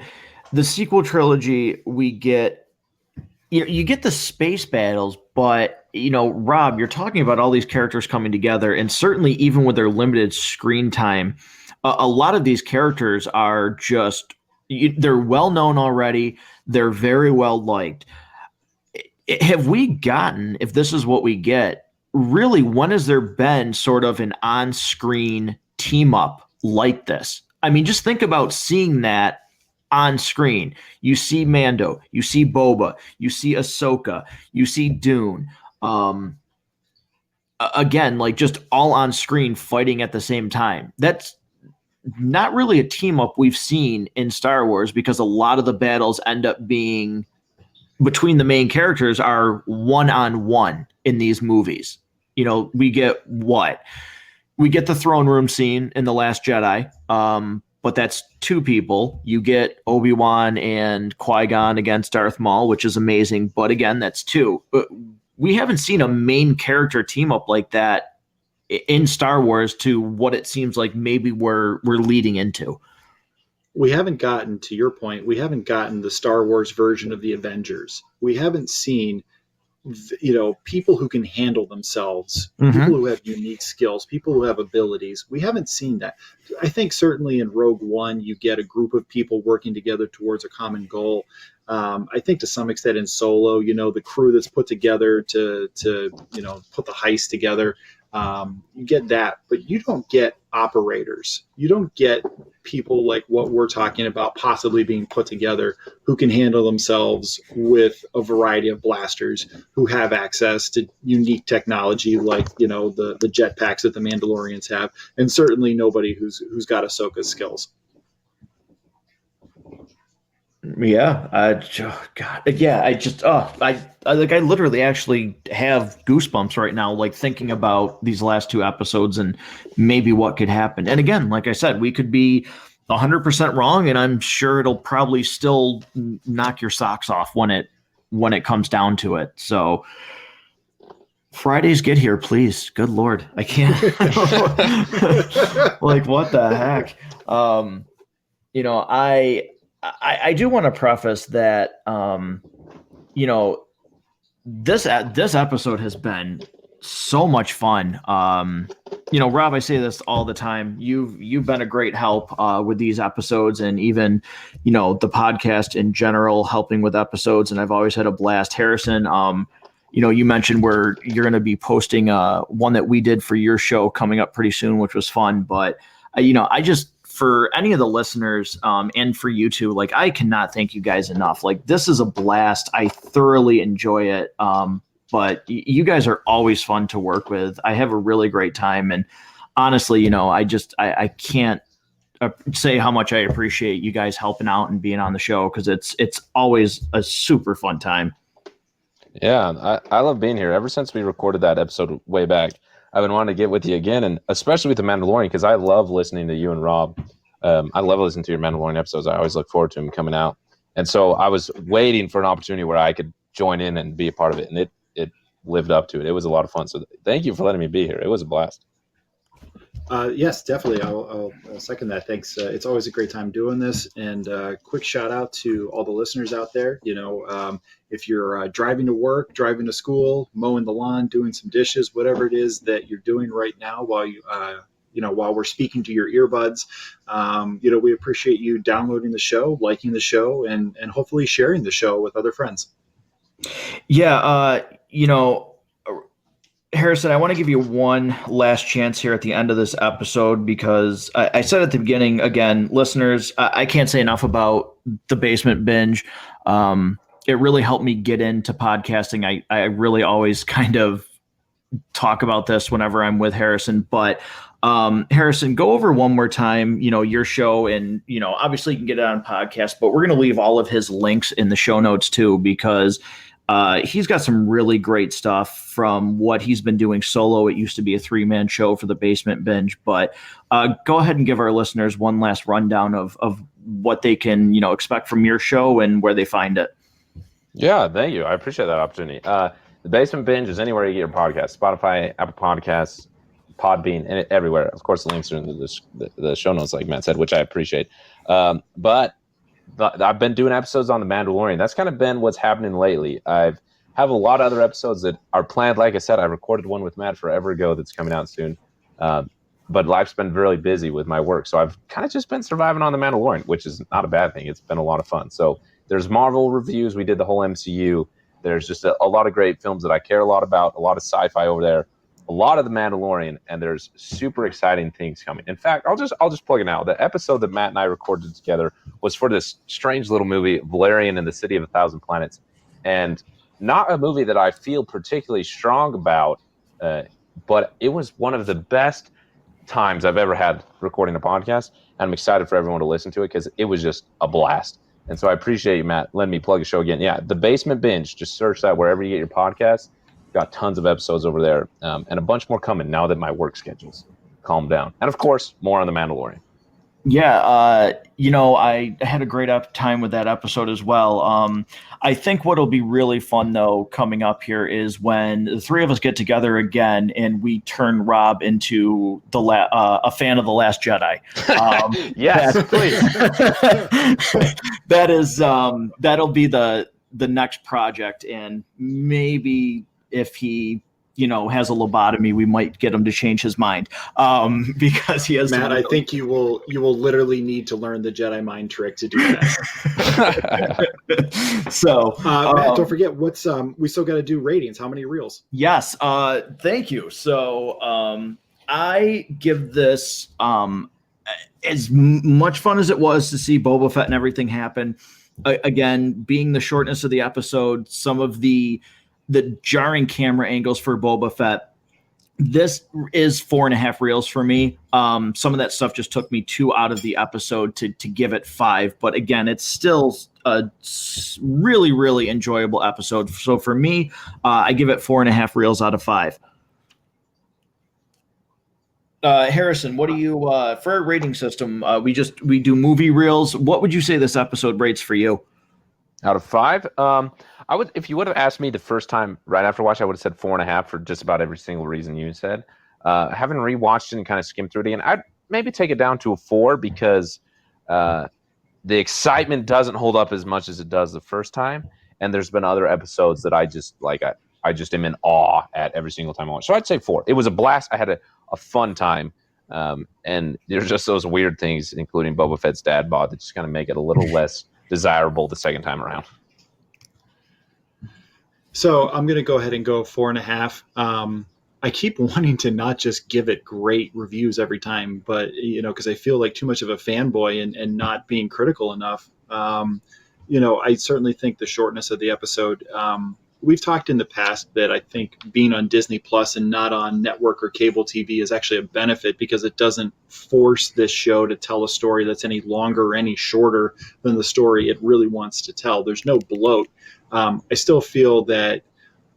the sequel trilogy, we get you get the space battles, but Rob, you're talking about all these characters coming together, and certainly even with their limited screen time, a lot of these characters are just they're well known already. They're very well liked. Have we gotten, if this is what we get, really, when has there been sort of an on-screen team up like this? I mean, just think about seeing that on screen. You see Mando, you see Boba, you see Ahsoka, you see Dune. Again, like just all on screen fighting at the same time. That's not really a team up we've seen in Star Wars, because a lot of the battles end up being between the main characters are one-on-one in these movies. We get what? We get the throne room scene in The Last Jedi, but that's 2 people. You get Obi-Wan and Qui-Gon against Darth Maul, which is amazing, but again, that's 2. We haven't seen a main character team up like that in Star Wars, to what it seems like maybe we're leading into. We haven't gotten, to your point, we haven't gotten the Star Wars version of the Avengers. We haven't seen, people who can handle themselves, people who have unique skills, people who have abilities. We haven't seen that. I think certainly in Rogue One, you get a group of people working together towards a common goal. I think to some extent in Solo, the crew that's put together to put the heist together. You get that, but you don't get operators. You don't get people like what we're talking about possibly being put together, who can handle themselves with a variety of blasters, who have access to unique technology like the jetpacks that the Mandalorians have, and certainly nobody who's got Ahsoka's skills. Yeah, God, yeah. I literally actually have goosebumps right now, like thinking about these last 2 episodes and maybe what could happen. And again, like I said, we could be 100% wrong, and I'm sure it'll probably still knock your socks off when it comes down to it. So Fridays, get here, please. Good Lord, I can't. Like, what the heck? I do want to preface that, this episode has been so much fun. Rob, I say this all the time. You've been a great help with these episodes, and even, the podcast in general, helping with episodes. And I've always had a blast. Harrison, you mentioned where you're going to be posting one that we did for your show coming up pretty soon, which was fun. But, I just, for any of the listeners, and for you too, like, I cannot thank you guys enough. Like, this is a blast. I thoroughly enjoy it. But you guys are always fun to work with. I have a really great time. And honestly, I can't say how much I appreciate you guys helping out and being on the show, because it's always a super fun time. Yeah, I love being here. Ever since we recorded that episode way back, I've been wanting to get with you again, and especially with the Mandalorian, because I love listening to you and Rob. I love listening to your Mandalorian episodes. I always look forward to them coming out. And so I was waiting for an opportunity where I could join in and be a part of it, and it lived up to it. It was a lot of fun. So thank you for letting me be here. It was a blast. Yes, definitely. I'll second that. Thanks. It's always a great time doing this. And quick shout out to all the listeners out there. If you're driving to work, driving to school, mowing the lawn, doing some dishes, whatever it is that you're doing right now while while we're speaking to your earbuds, we appreciate you downloading the show, liking the show, and hopefully sharing the show with other friends. Yeah. Harrison, I want to give you one last chance here at the end of this episode because I said at the beginning, again, listeners, I can't say enough about the Basement Binge. It really helped me get into podcasting. I really always kind of talk about this whenever I'm with Harrison, but Harrison, go over one more time, your show, and, obviously you can get it on podcast, but we're going to leave all of his links in the show notes too, because he's got some really great stuff from what he's been doing solo. It used to be a 3-man show for the Basement Binge, but go ahead and give our listeners one last rundown of what they can, expect from your show and where they find it. Yeah, thank you. I appreciate that opportunity. The Basement Binge is anywhere you get your podcast: Spotify, Apple Podcasts, Podbean, and everywhere. Of course, the links are in the show notes, like Matt said, which I appreciate. But I've been doing episodes on The Mandalorian. That's kind of been what's happening lately. I have a lot of other episodes that are planned. Like I said, I recorded one with Matt forever ago that's coming out soon. But life's been really busy with my work. So I've kind of just been surviving on The Mandalorian, which is not a bad thing. It's been a lot of fun. So there's Marvel reviews. We did the whole MCU. There's just a lot of great films that I care a lot about, a lot of sci-fi over there, a lot of The Mandalorian, and there's super exciting things coming. In fact, I'll just plug it now. The episode that Matt and I recorded together was for this strange little movie, Valerian and the City of a Thousand Planets, and not a movie that I feel particularly strong about, but it was one of the best times I've ever had recording a podcast, and I'm excited for everyone to listen to it because it was just a blast. And so I appreciate you, Matt, letting me plug a show again. Yeah, The Basement Binge. Just search that wherever you get your podcasts. Got tons of episodes over there, and a bunch more coming now that my work schedule's calmed down. And, of course, more on The Mandalorian. Yeah, I had a great time with that episode as well. I think what'll be really fun, though, coming up here is when the three of us get together again and we turn Rob into a fan of The Last Jedi. Yes, please. That'll be the next project, and maybe if he has a lobotomy, we might get him to change his mind because he has. Matt, I think you will literally need to learn the Jedi mind trick to do that. So, Matt, don't forget what's we still got to do ratings. How many reels? Yes, thank you. So, I give this as much fun as it was to see Boba Fett and everything happen. Again, being the shortness of the episode, some of the jarring camera angles for Boba Fett. This is 4.5 reels for me. Some of that stuff just took me 2 out of the episode to give it 5. But again, it's still a really, really enjoyable episode. So for me, I give it 4.5 reels out of 5. Harrison, what do you for our rating system? We do movie reels. What would you say this episode rates for you? Out of 5? I would, if you would have asked me the first time right after watch, I would have said 4.5 for just about every single reason you said. Having rewatched it and kind of skimmed through it again, I'd maybe take it down to a 4 because the excitement doesn't hold up as much as it does the first time. And there's been other episodes that I just like. I just am in awe at every single time I watch. So I'd say 4. It was a blast. I had a fun time. And there's just those weird things, including Boba Fett's dad bod, that just kind of make it a little less desirable the second time around. So I'm going to go ahead and go 4.5. I keep wanting to not just give it great reviews every time, but, because I feel like too much of a fanboy and not being critical enough. I certainly think the shortness of the episode, we've talked in the past that I think being on Disney Plus and not on network or cable TV is actually a benefit because it doesn't force this show to tell a story that's any longer or any shorter than the story it really wants to tell. There's no bloat. I still feel that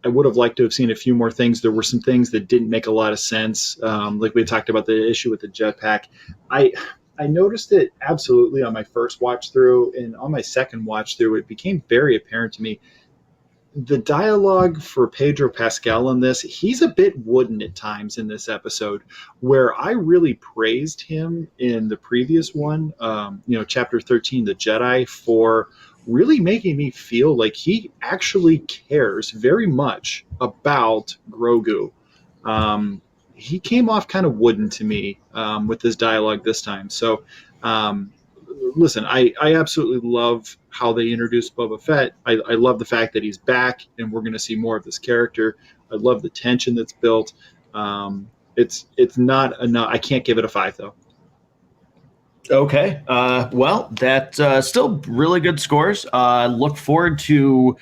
I would have liked to have seen a few more things. There were some things that didn't make a lot of sense. Like we talked about the issue with the jetpack. I noticed it absolutely on my first watch through, and on my second watch through, it became very apparent to me. The dialogue for Pedro Pascal in this, he's a bit wooden at times in this episode, where I really praised him in the previous one, Chapter 13, The Jedi, for really making me feel like he actually cares very much about Grogu. He came off kind of wooden to me with this dialogue this time. So, listen, I absolutely love how they introduced Boba Fett. I love the fact that he's back and we're going to see more of this character. I love the tension that's built. It's not enough. I can't give it a 5 though. Okay. Well, that's still really good scores. Look forward to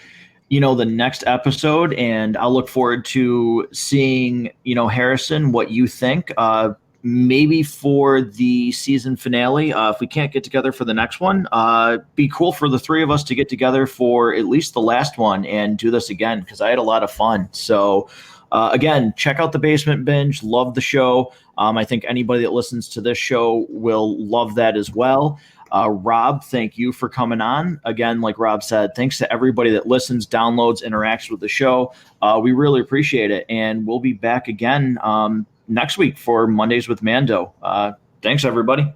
the next episode, and I'll look forward to seeing Harrison, what you think. Maybe for the season finale, if we can't get together for the next one, be cool for the three of us to get together for at least the last one and do this again, because I had a lot of fun. So again, check out the Basement Binge. Love the show. I think anybody that listens to this show will love that as well. Rob, thank you for coming on. Again, like Rob said, thanks to everybody that listens, downloads, interacts with the show. We really appreciate it. And we'll be back again next week for Mondays with Mando. Thanks, everybody.